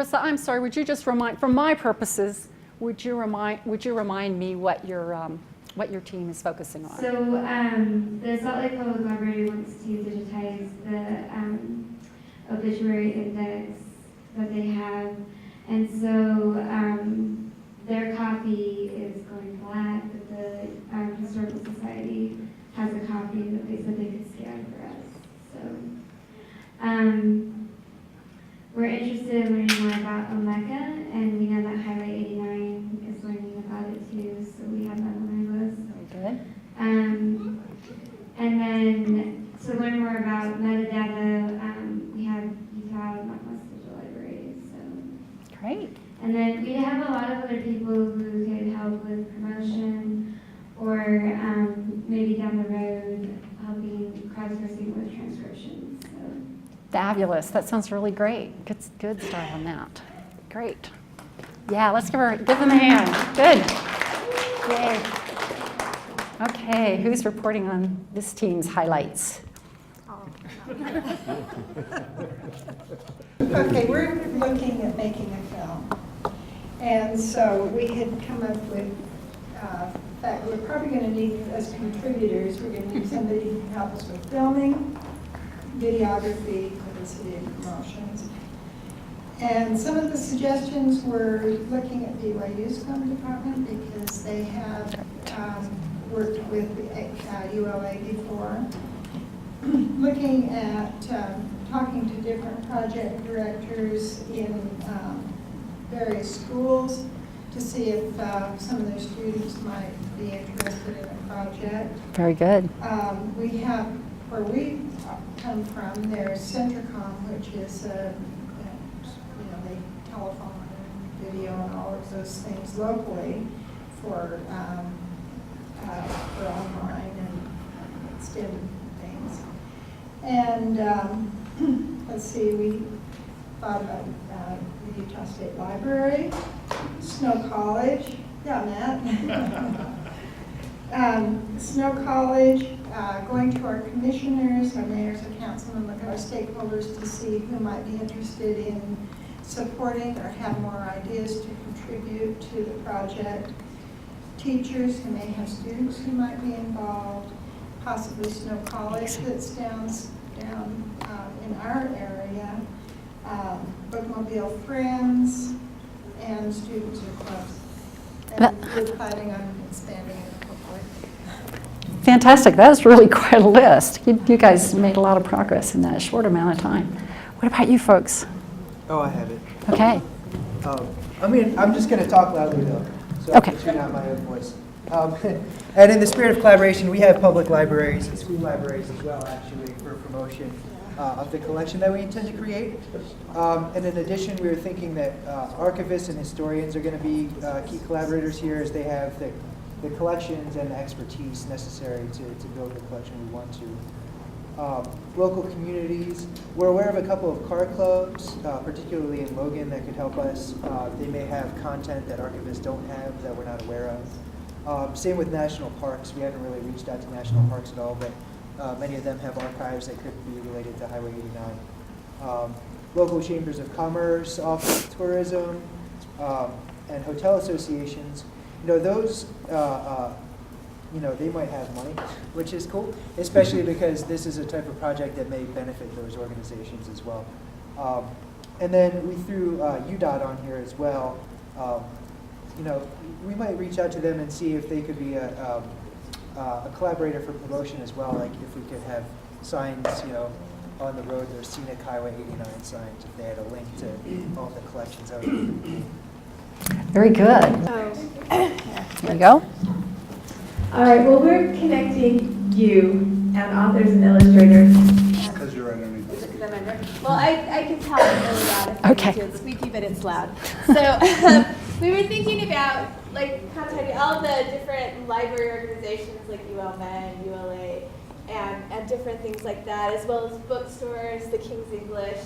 Marissa, I'm sorry, would you just remind, for my purposes, would you remind me what your team is focusing on? So the Salt Lake Public Library wants to digitize the obituary index that they have, and so their copy is going black, but the Historical Society has a copy that they said they could scan for us. So we're interested in learning more about Omeka, and we know that Highway 89 is learning about it too, so we have that on our list. Very good. And then to learn more about metadata, we have Utah Northwest Digital Library. So. Great. And then we have a lot of other people who could help with promotion, or maybe down the road helping crowdsourcing with transcriptions. So. Fabulous. That sounds really great. Good start on that. Great. Yeah, let's give them a hand. Good. Yay. Okay, who's reporting on this team's highlights? Okay, we're looking at making a film. And so we had come up with, in fact, we're probably going to need, as contributors, we're going to need somebody who can help us with filming, videography, publicity, and promotions. And some of the suggestions were looking at BYU's film department because they have worked with ULA before. Looking at talking to different project directors in various schools to see if some of their students might be interested in a project. Very good. We have, where we come from, there's Centricom, which is, they telephone and video and all of those things locally for online and extended things. And let's see, we thought about the Utah State Library, Snow College, yeah, Matt. Snow College, going to our commissioners, our mayors and councilmen, look at our stakeholders to see who might be interested in supporting or have more ideas to contribute to the project. Teachers who may have students who might be involved, possibly Snow College that's down in our area, bookmobile friends, and students or clubs. And we're planning on expanding it hopefully. Fantastic. That was really quite a list. You guys made a lot of progress in that short amount of time. What about you folks? Oh, I have it. Okay. I'm just going to talk loudly though, so Okay. I can tune out my own voice. And in the spirit of collaboration, we have public libraries and school libraries as well, actually, for promotion of the collection that we intend to create. And in addition, we were thinking that archivists and historians are going to be key collaborators here, as they have the collections and the expertise necessary to build the collection we want to. Local communities, we're aware of a couple of car clubs, particularly in Logan, that could help us. They may have content that archivists don't have that we're not aware of. Same with national parks. We haven't really reached out to national parks at all, but many of them have archives that could be related to Highway 89. Local chambers of commerce, office of tourism, and hotel associations. Those, they might have money, which is cool, especially because this is a type of project that may benefit those organizations as well. And then we threw UDOT on here as well. We might reach out to them and see if they could be a collaborator for promotion as well, like if we could have signs, on the road, there's Scenic Highway 89 signs, if they had a link to all the collections out there. Very good. There you go. All right, well, we're connecting you and authors and illustrators. Because you're underneath this. Well, I can tell it's really loud if Okay. I do it squeaky, but it's loud. So we were thinking about contacting all the different library organizations like ULMA, ULA, and different things like that, as well as bookstores, the King's English,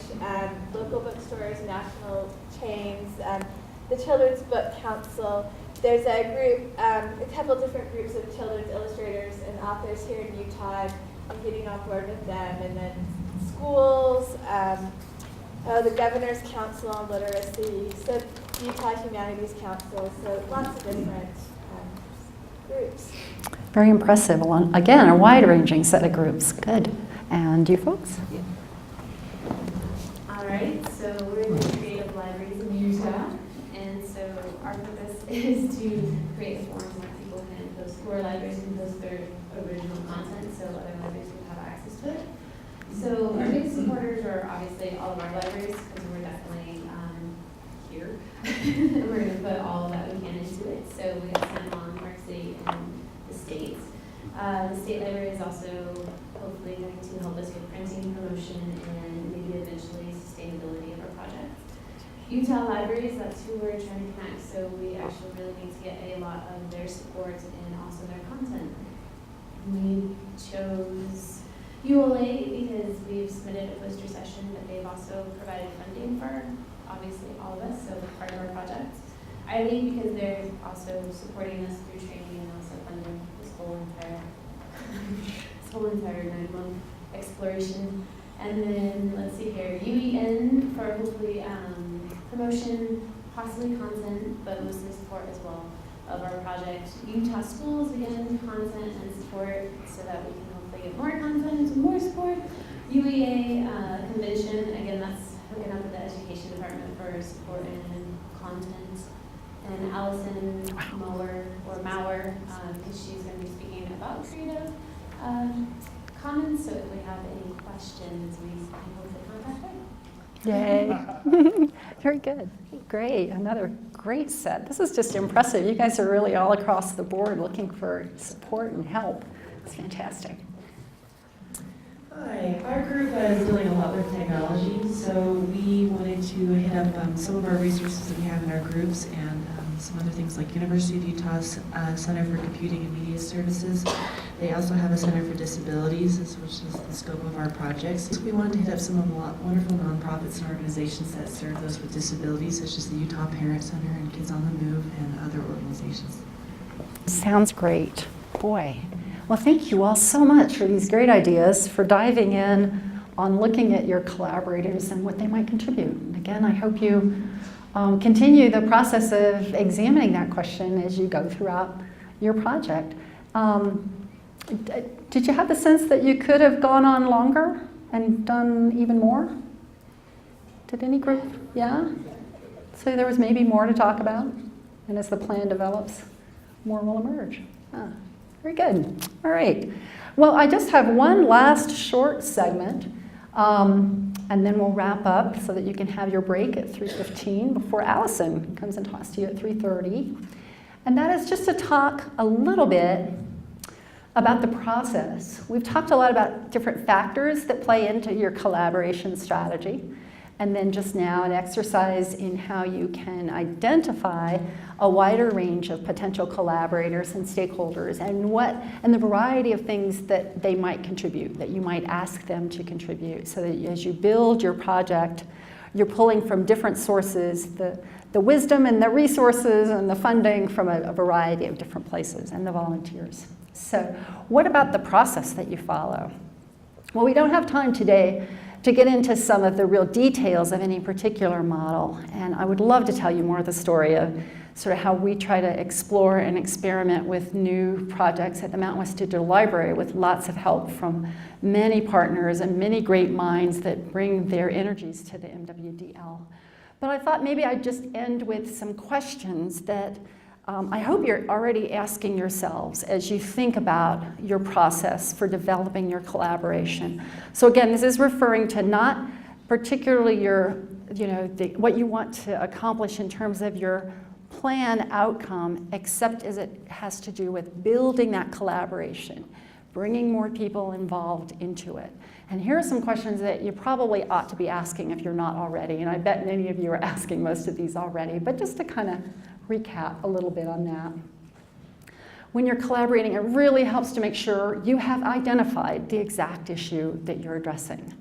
local bookstores, national chains, the Children's Book Council. There's a group, a couple different groups of children's illustrators and authors here in Utah. I'm getting on board with them, and then schools, the Governor's Council on Literacy, so Utah Humanities Council, so lots of different groups. Very impressive. Again, a wide-ranging set of groups. Good. And you folks? All right, so we're in the Creative Libraries in Utah, and so our purpose is to create a forum where people can post, who are libraries can post their original content, so other libraries can have access to it. So our biggest supporters are obviously all of our libraries, because we're definitely here. And we're going to put all that we can into it. So we got San Juan, New York City, and the states. The state library is also hopefully going to help us with printing, promotion, and maybe eventually sustainability of our project. Utah Libraries, that's who we're trying to connect, so we actually really need to get a lot of their support and also their content. We chose ULA because we've submitted a poster session, but they've also provided funding for obviously all of us, so they're part of our project. ILEAD because they're also supporting us through training and also funding this whole entire 9-month exploration. And then let's see here, UEN for hopefully promotion, possibly content, but mostly support as well of our project. Utah Schools, again, content and support so that we can hopefully get more content and more support. UEA convention, again, that's hooking up with the education department for support and content. And Allison Mauer, because she's going to be speaking about Creative Commons. So if we have any questions, we can hopefully contact her. Yay. Very good. Great. Another great set. This is just impressive. You guys are really all across the board looking for support and help. It's fantastic. Hi, our group is dealing a lot with technology, so we wanted to hit up some of our resources that we have in our groups and some other things like University of Utah's Center for Computing and Media Services. They also have a Center for Disabilities, which is the scope of our projects. So we wanted to hit up some of the wonderful nonprofits and organizations that serve those with disabilities, such as the Utah Parent Center and Kids on the Move and other organizations. Sounds great. Boy. Well, thank you all so much for these great ideas, for diving in on looking at your collaborators and what they might contribute. And again, I hope you continue the process of examining that question as you go throughout your project. Did you have the sense that you could have gone on longer and done even more? Did any group? Yeah? So there was maybe more to talk about, and as the plan develops, more will emerge. Very good. All right. Well, I just have one last short segment, and then we'll wrap up so that you can have your break at 3:15 before Allison comes and talks to you at 3:30. And that is just to talk a little bit about the process. We've talked a lot about different factors that play into your collaboration strategy. And then just now an exercise in how you can identify a wider range of potential collaborators and stakeholders and the variety of things that they might contribute, that you might ask them to contribute, so that as you build your project, you're pulling from different sources, the wisdom and the resources and the funding from a variety of different places, and the volunteers. So what about the process that you follow? Well, we don't have time today to get into some of the real details of any particular model. And I would love to tell you more of the story of sort of how we try to explore and experiment with new projects at the Mountain West Digital Library with lots of help from many partners and many great minds that bring their energies to the MWDL. But I thought maybe I'd just end with some questions that I hope you're already asking yourselves as you think about your process for developing your collaboration. So again, this is referring to not particularly what you want to accomplish in terms of your plan outcome, except as it has to do with building that collaboration, bringing more people involved into it. And here are some questions that you probably ought to be asking if you're not already, and I bet many of you are asking most of these already, but just to kind of recap a little bit on that. When you're collaborating, it really helps to make sure you have identified the exact issue that you're addressing.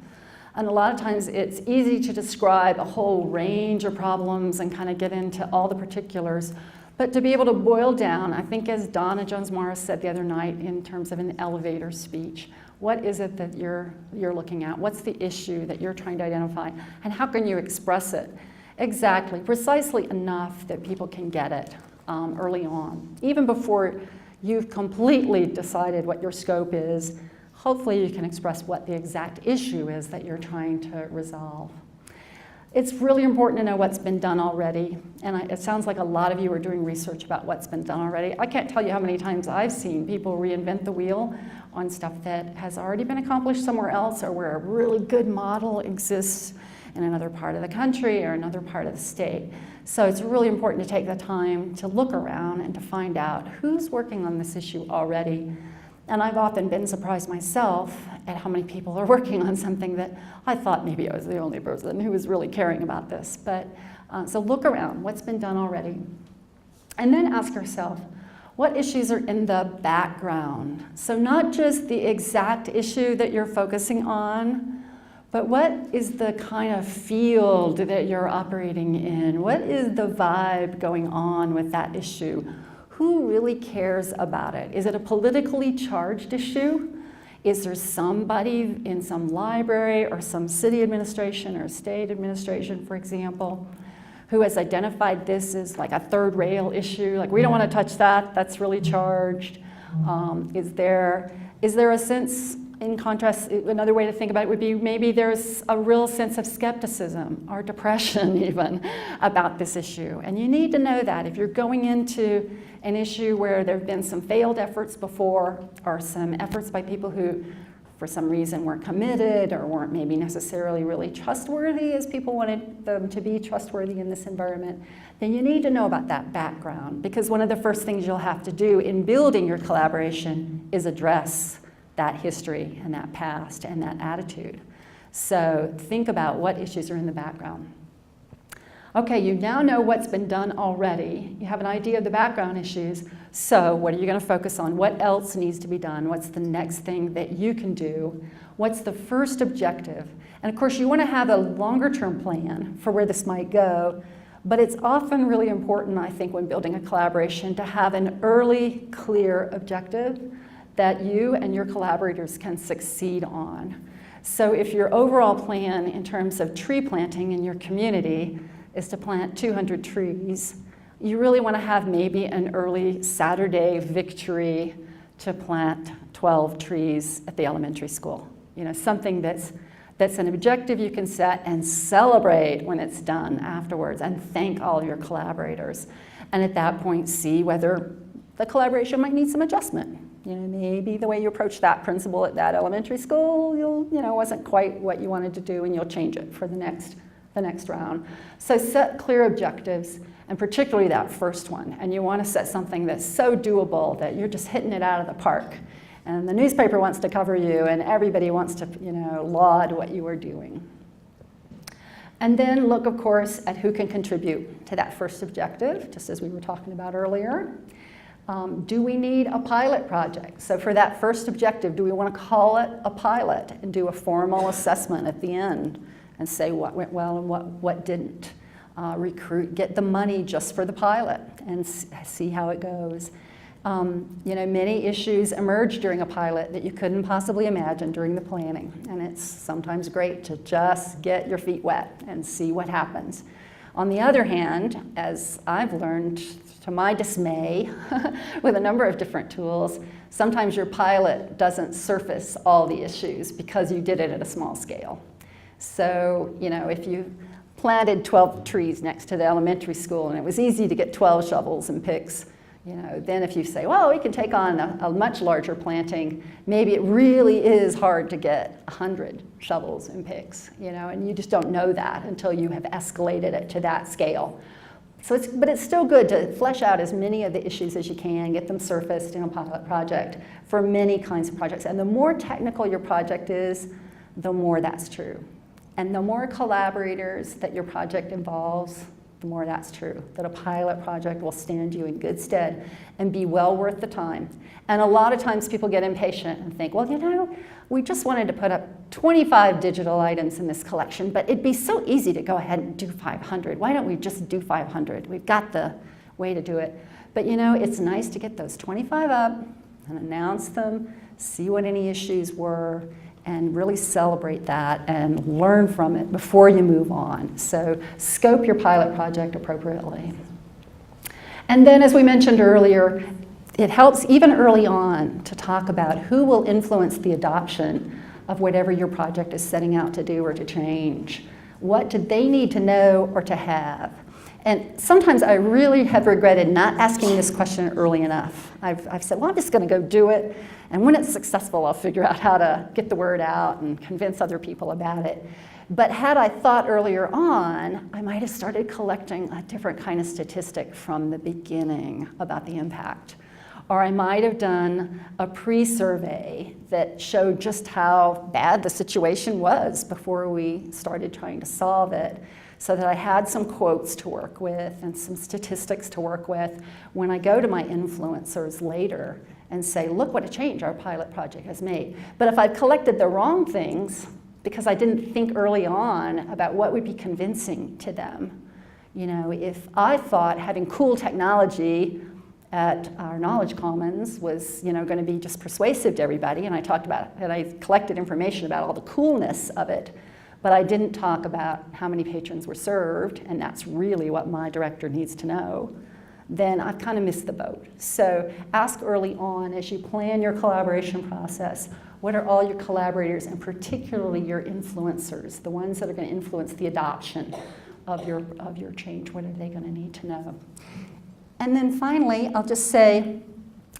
And a lot of times it's easy to describe a whole range of problems and kind of get into all the particulars, but to be able to boil down, I think as Donna Jones-Morris said the other night in terms of an elevator speech, What is it that you're looking at? What's the issue that you're trying to identify? And how can you express it? Exactly, precisely enough that people can get it early on. Even before you've completely decided what your scope is, hopefully you can express what the exact issue is that you're trying to resolve. It's really important to know what's been done already, and it sounds like a lot of you are doing research about what's been done already. I can't tell you how many times I've seen people reinvent the wheel on stuff that has already been accomplished somewhere else, or where a really good model exists in another part of the country or another part of the state. So it's really important to take the time to look around and to find out who's working on this issue already. And I've often been surprised myself at how many people are working on something that I thought maybe I was the only person who was really caring about this. But so look around, what's been done already? And then ask yourself, what issues are in the background? So not just the exact issue that you're focusing on, but what is the kind of field that you're operating in? What is the vibe going on with that issue? Who really cares about it? Is it a politically charged issue? Is there somebody in some library or some city administration or state administration, for example, who has identified this as like a third rail issue? Like, we don't want to touch that, that's really charged. Is there a sense, in contrast, another way to think about it would be maybe there's a real sense of skepticism or depression even about this issue. And you need to know that if you're going into an issue where there have been some failed efforts before, or some efforts by people who for some reason weren't committed or weren't maybe necessarily really trustworthy as people wanted them to be trustworthy in this environment, then you need to know about that background, because one of the first things you'll have to do in building your collaboration is address that history and that past and that attitude. So think about what issues are in the background. Okay, you now know what's been done already. You have an idea of the background issues. So what are you going to focus on? What else needs to be done? What's the next thing that you can do? What's the first objective? And of course, you want to have a longer term plan for where this might go. But it's often really important, I think, when building a collaboration to have an early, clear objective that you and your collaborators can succeed on. So if your overall plan in terms of tree planting in your community is to plant 200 trees, you really want to have maybe an early Saturday victory to plant 12 trees at the elementary school. You know, something that's an objective you can set and celebrate when it's done afterwards, and thank all your collaborators. And at that point, see whether the collaboration might need some adjustment. You know, maybe the way you approach that principal at that elementary school, wasn't quite what you wanted to do, and you'll change it for the next round. So set clear objectives, and particularly that first one. And you want to set something that's so doable that you're just hitting it out of the park. And the newspaper wants to cover you, and everybody wants to, laud what you are doing. And then look, of course, at who can contribute to that first objective, just as we were talking about earlier. Do we need a pilot project? So for that first objective, do we want to call it a pilot and do a formal assessment at the end and say what went well and what didn't? Get the money just for the pilot and see how it goes. Many issues emerge during a pilot that you couldn't possibly imagine during the planning. And it's sometimes great to just get your feet wet and see what happens. On the other hand, as I've learned to my dismay with a number of different tools, sometimes your pilot doesn't surface all the issues because you did it at a small scale. So, if you planted 12 trees next to the elementary school and it was easy to get 12 shovels and picks, then if you say, well, we can take on a much larger planting, maybe it really is hard to get 100 shovels and picks, and you just don't know that until you have escalated it to that scale. But it's still good to flesh out as many of the issues as you can, get them surfaced in a pilot project for many kinds of projects. And the more technical your project is, the more that's true. And the more collaborators that your project involves, the more that's true, that a pilot project will stand you in good stead and be well worth the time. And a lot of times people get impatient and think, well, we just wanted to put up 25 digital items in this collection, but it'd be so easy to go ahead and do 500. Why don't we just do 500? We've got the way to do it. But it's nice to get those 25 up and announce them see what any issues were, and really celebrate that and learn from it before you move on. So scope your pilot project appropriately. And then, as we mentioned earlier, it helps even early on to talk about who will influence the adoption of whatever your project is setting out to do or to change. What do they need to know or to have? And sometimes I really have regretted not asking this question early enough. I've said, well, I'm just going to go do it, and when it's successful, I'll figure out how to get the word out and convince other people about it. But had I thought earlier on, I might have started collecting a different kind of statistic from the beginning about the impact. Or I might have done a pre-survey that showed just how bad the situation was before we started trying to solve it, so that I had some quotes to work with and some statistics to work with when I go to my influencers later and say, look what a change our pilot project has made. But if I've collected the wrong things, because I didn't think early on about what would be convincing to them, you know, if I thought having cool technology at our Knowledge Commons was, you know, going to be just persuasive to everybody, and I talked about, and I collected information about all the coolness of it, but I didn't talk about how many patrons were served, and that's really what my director needs to know, then I've kind of missed the boat. So ask early on as you plan your collaboration process, what are all your collaborators, and particularly your influencers, the ones that are going to influence the adoption of your change, what are they going to need to know? And then finally, I'll just say,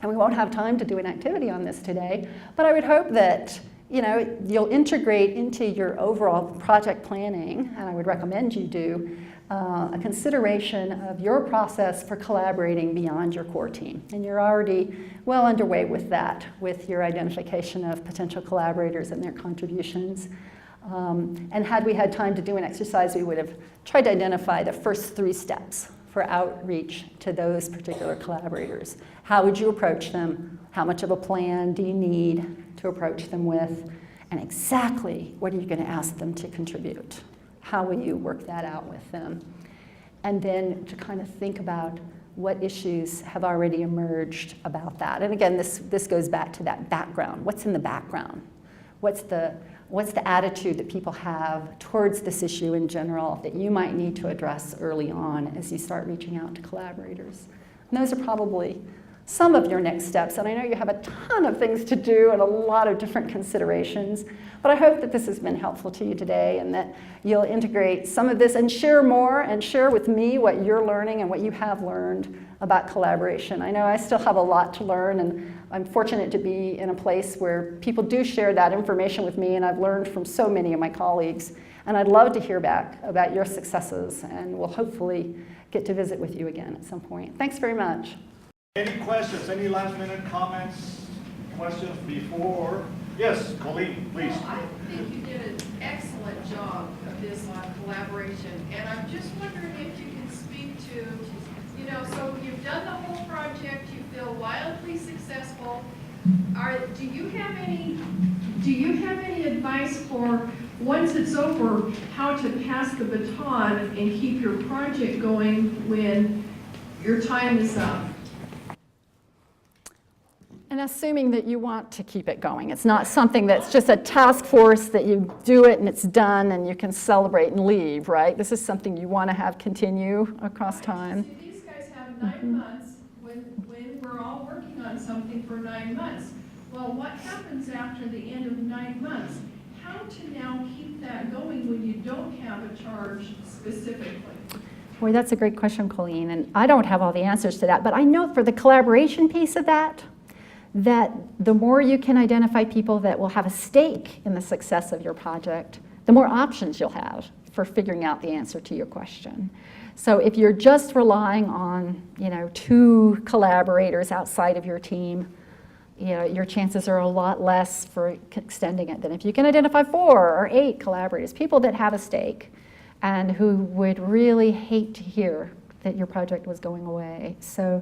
and we won't have time to do an activity on this today, but I would hope that, you know, you'll integrate into your overall project planning, and I would recommend you do, a consideration of your process for collaborating beyond your core team. And you're already well underway with that, with your identification of potential collaborators and their contributions. And had we had time to do an exercise, we would have tried to identify the first 3 steps for outreach to those particular collaborators. How would you approach them? How much of a plan do you need to approach them with? And exactly what are you going to ask them to contribute? How will you work that out with them? And then to kind of think about what issues have already emerged about that. And again, this goes back to that background. What's in the background? What's the attitude that people have towards this issue in general that you might need to address early on as you start reaching out to collaborators? And those are probably some of your next steps. And I know you have a ton of things to do and a lot of different considerations, but I hope that this has been helpful to you today and that you'll integrate some of this and share more and share with me what you're learning and what you have learned about collaboration. I know I still have a lot to learn, and I'm fortunate to be in a place where people do share that information with me, and I've learned from so many of my colleagues. And I'd love to hear back about your successes, and we'll hopefully get to visit with you again at some point. Thanks very much. Any questions, any last minute comments, questions before? Yes, Colleen, please. Well, I think you did an excellent job of this on collaboration, and I'm just wondering if you can speak to, you know, so you've done the whole project, you feel wildly successful. Do you have any advice for, once it's over, how to pass the baton and keep your project going when your time is up? And assuming that you want to keep it going. It's not something that's just a task force that you do it and it's done and you can celebrate and leave, right? This is something you want to have continue across time. See, these guys have 9 months when we're all working on something for 9 months. Well, what happens after the end of 9 months? How to now keep that going when you don't have a charge specifically? Boy, that's a great question, Colleen, and I don't have all the answers to that, but I know for the collaboration piece of that the more you can identify people that will have a stake in the success of your project, the more options you'll have for figuring out the answer to your question. So if you're just relying on, you know, 2 collaborators outside of your team, you know, your chances are a lot less for extending it than if you can identify 4 or 8 collaborators, people that have a stake and who would really hate to hear that your project was going away. So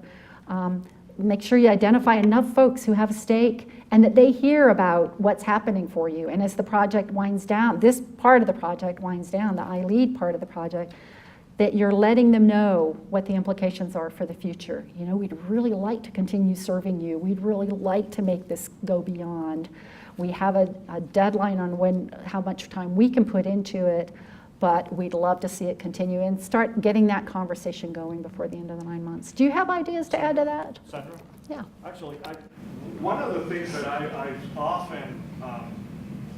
make sure you identify enough folks who have a stake and that they hear about what's happening for you. And as the project winds down, this part of the project winds down, the ILEAD part of the project, that you're letting them know what the implications are for the future. You know, we'd really like to continue serving you. We'd really like to make this go beyond. We have a deadline on how much time we can put into it, but we'd love to see it continue and start getting that conversation going before the end of the 9 months. Do you have ideas to add to that? Sandra? Yeah. Actually, one of the things that I've often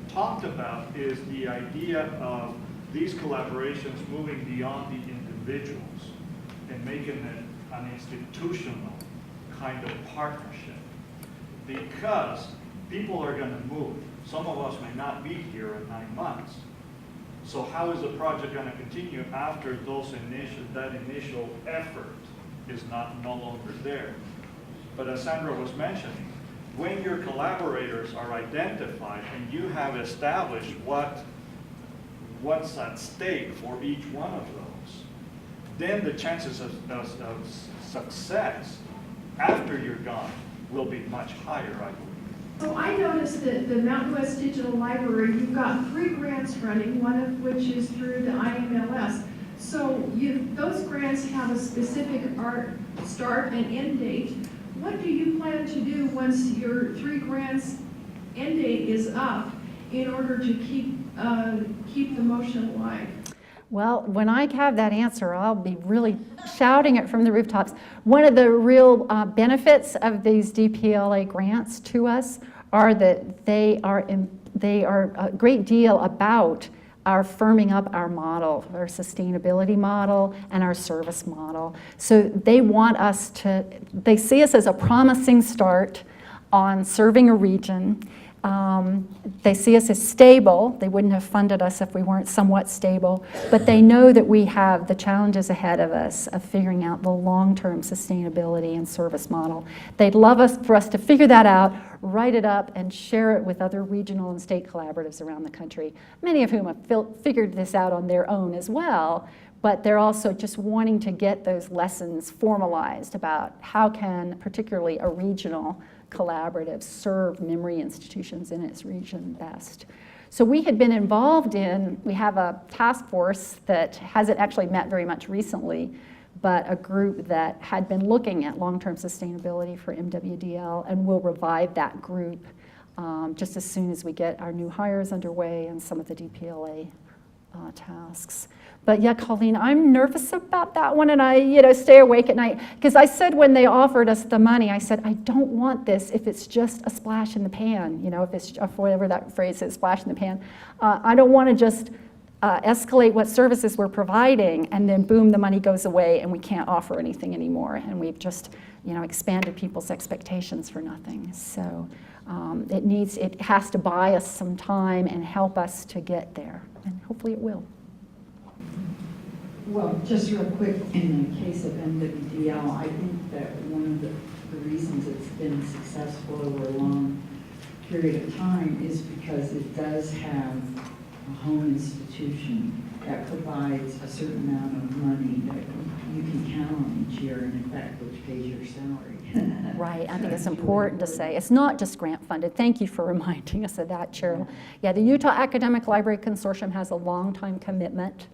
talked about is the idea of these collaborations moving beyond the individuals and making it an institutional kind of partnership. Because people are going to move. Some of us may not be here in 9 months. So how is the project going to continue after that initial effort is no longer there? But as Sandra was mentioning, when your collaborators are identified and you have established what's at stake for each one of those, then the chances of success after you're gone will be much higher, I believe. So I noticed that the Mountain West Digital Library, you've got 3 grants running, one of which is through the IMLS. So those grants have a specific start and end date. What do you plan to do once your 3 grants end date is up in order to keep the motion alive? Well, when I have that answer, I'll be really shouting it from the rooftops. One of the real benefits of these DPLA grants to us are that they are a great deal about our firming up our model, our sustainability model and our service model. So they want us they see us as a promising start on serving a region. They see us as stable. They wouldn't have funded us if we weren't somewhat stable, but they know that we have the challenges ahead of us of figuring out the long-term sustainability and service model. They'd love for us to figure that out, write it up, and share it with other regional and state collaboratives around the country, many of whom have figured this out on their own as well, but they're also just wanting to get those lessons formalized about how can, particularly a regional collaborative, serve memory institutions in its region best. So we had been involved we have a task force that hasn't actually met very much recently, but a group that had been looking at long-term sustainability for MWDL, and we'll revive that group just as soon as we get our new hires underway and some of the DPLA tasks. But yeah, Colleen, I'm nervous about that one, and I stay awake at night, because I said when they offered us the money, I said, I don't want this if it's just a splash in the pan, if it's whatever that phrase is, splash in the pan. I don't want to just escalate what services we're providing, and then boom, the money goes away and we can't offer anything anymore, and we've just expanded people's expectations for nothing. So it has to buy us some time and help us to get there, and hopefully it will. Well, just real quick, in the case of MWDL, I think that one of the reasons it's been successful over a long period of time is because it does have a home institution that provides a certain amount of money that you can count on each year, and in fact, which pays your salary. Right, I think it's important to say. It's not just grant funded. Thank you for reminding us of that, Cheryl. Yeah, the Utah Academic Library Consortium has a long-time commitment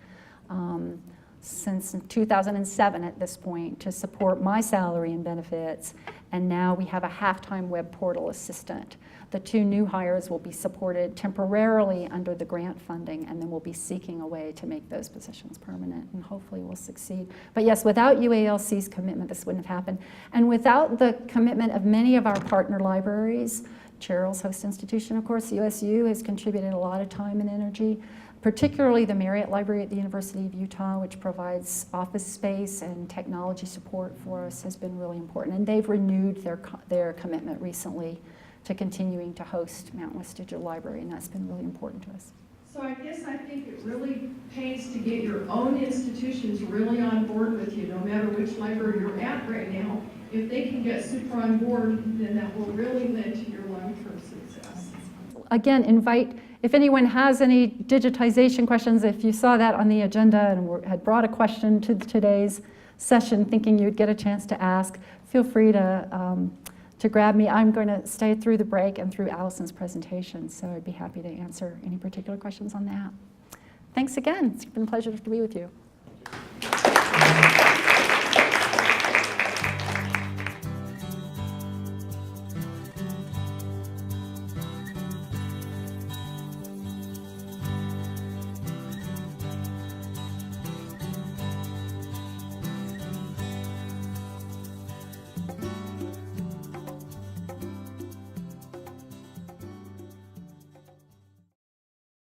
since 2007 at this point to support my salary and benefits, and now we have a half-time web portal assistant. The 2 new hires will be supported temporarily under the grant funding, and then we'll be seeking a way to make those positions permanent, and hopefully we'll succeed. But yes, without UALC's commitment, this wouldn't have happened. And without the commitment of many of our partner libraries, Cheryl's host institution, of course, USU has contributed a lot of time and energy, particularly the Marriott Library at the University of Utah, which provides office space and technology support for us, has been really important. And they've renewed their commitment recently to continuing to host Mountain West Digital Library, and that's been really important to us. So I guess I think it really pays to get your own institutions really on board with you, no matter which library you're at right now. If they can get super on board, then that will really lead to your long-term success. Again, if anyone has any digitization questions, if you saw that on the agenda and had brought a question to today's session thinking you'd get a chance to ask, feel free to grab me. I'm going to stay through the break and through Allison's presentation, so I'd be happy to answer any particular questions on that. Thanks again. It's been a pleasure to be with you.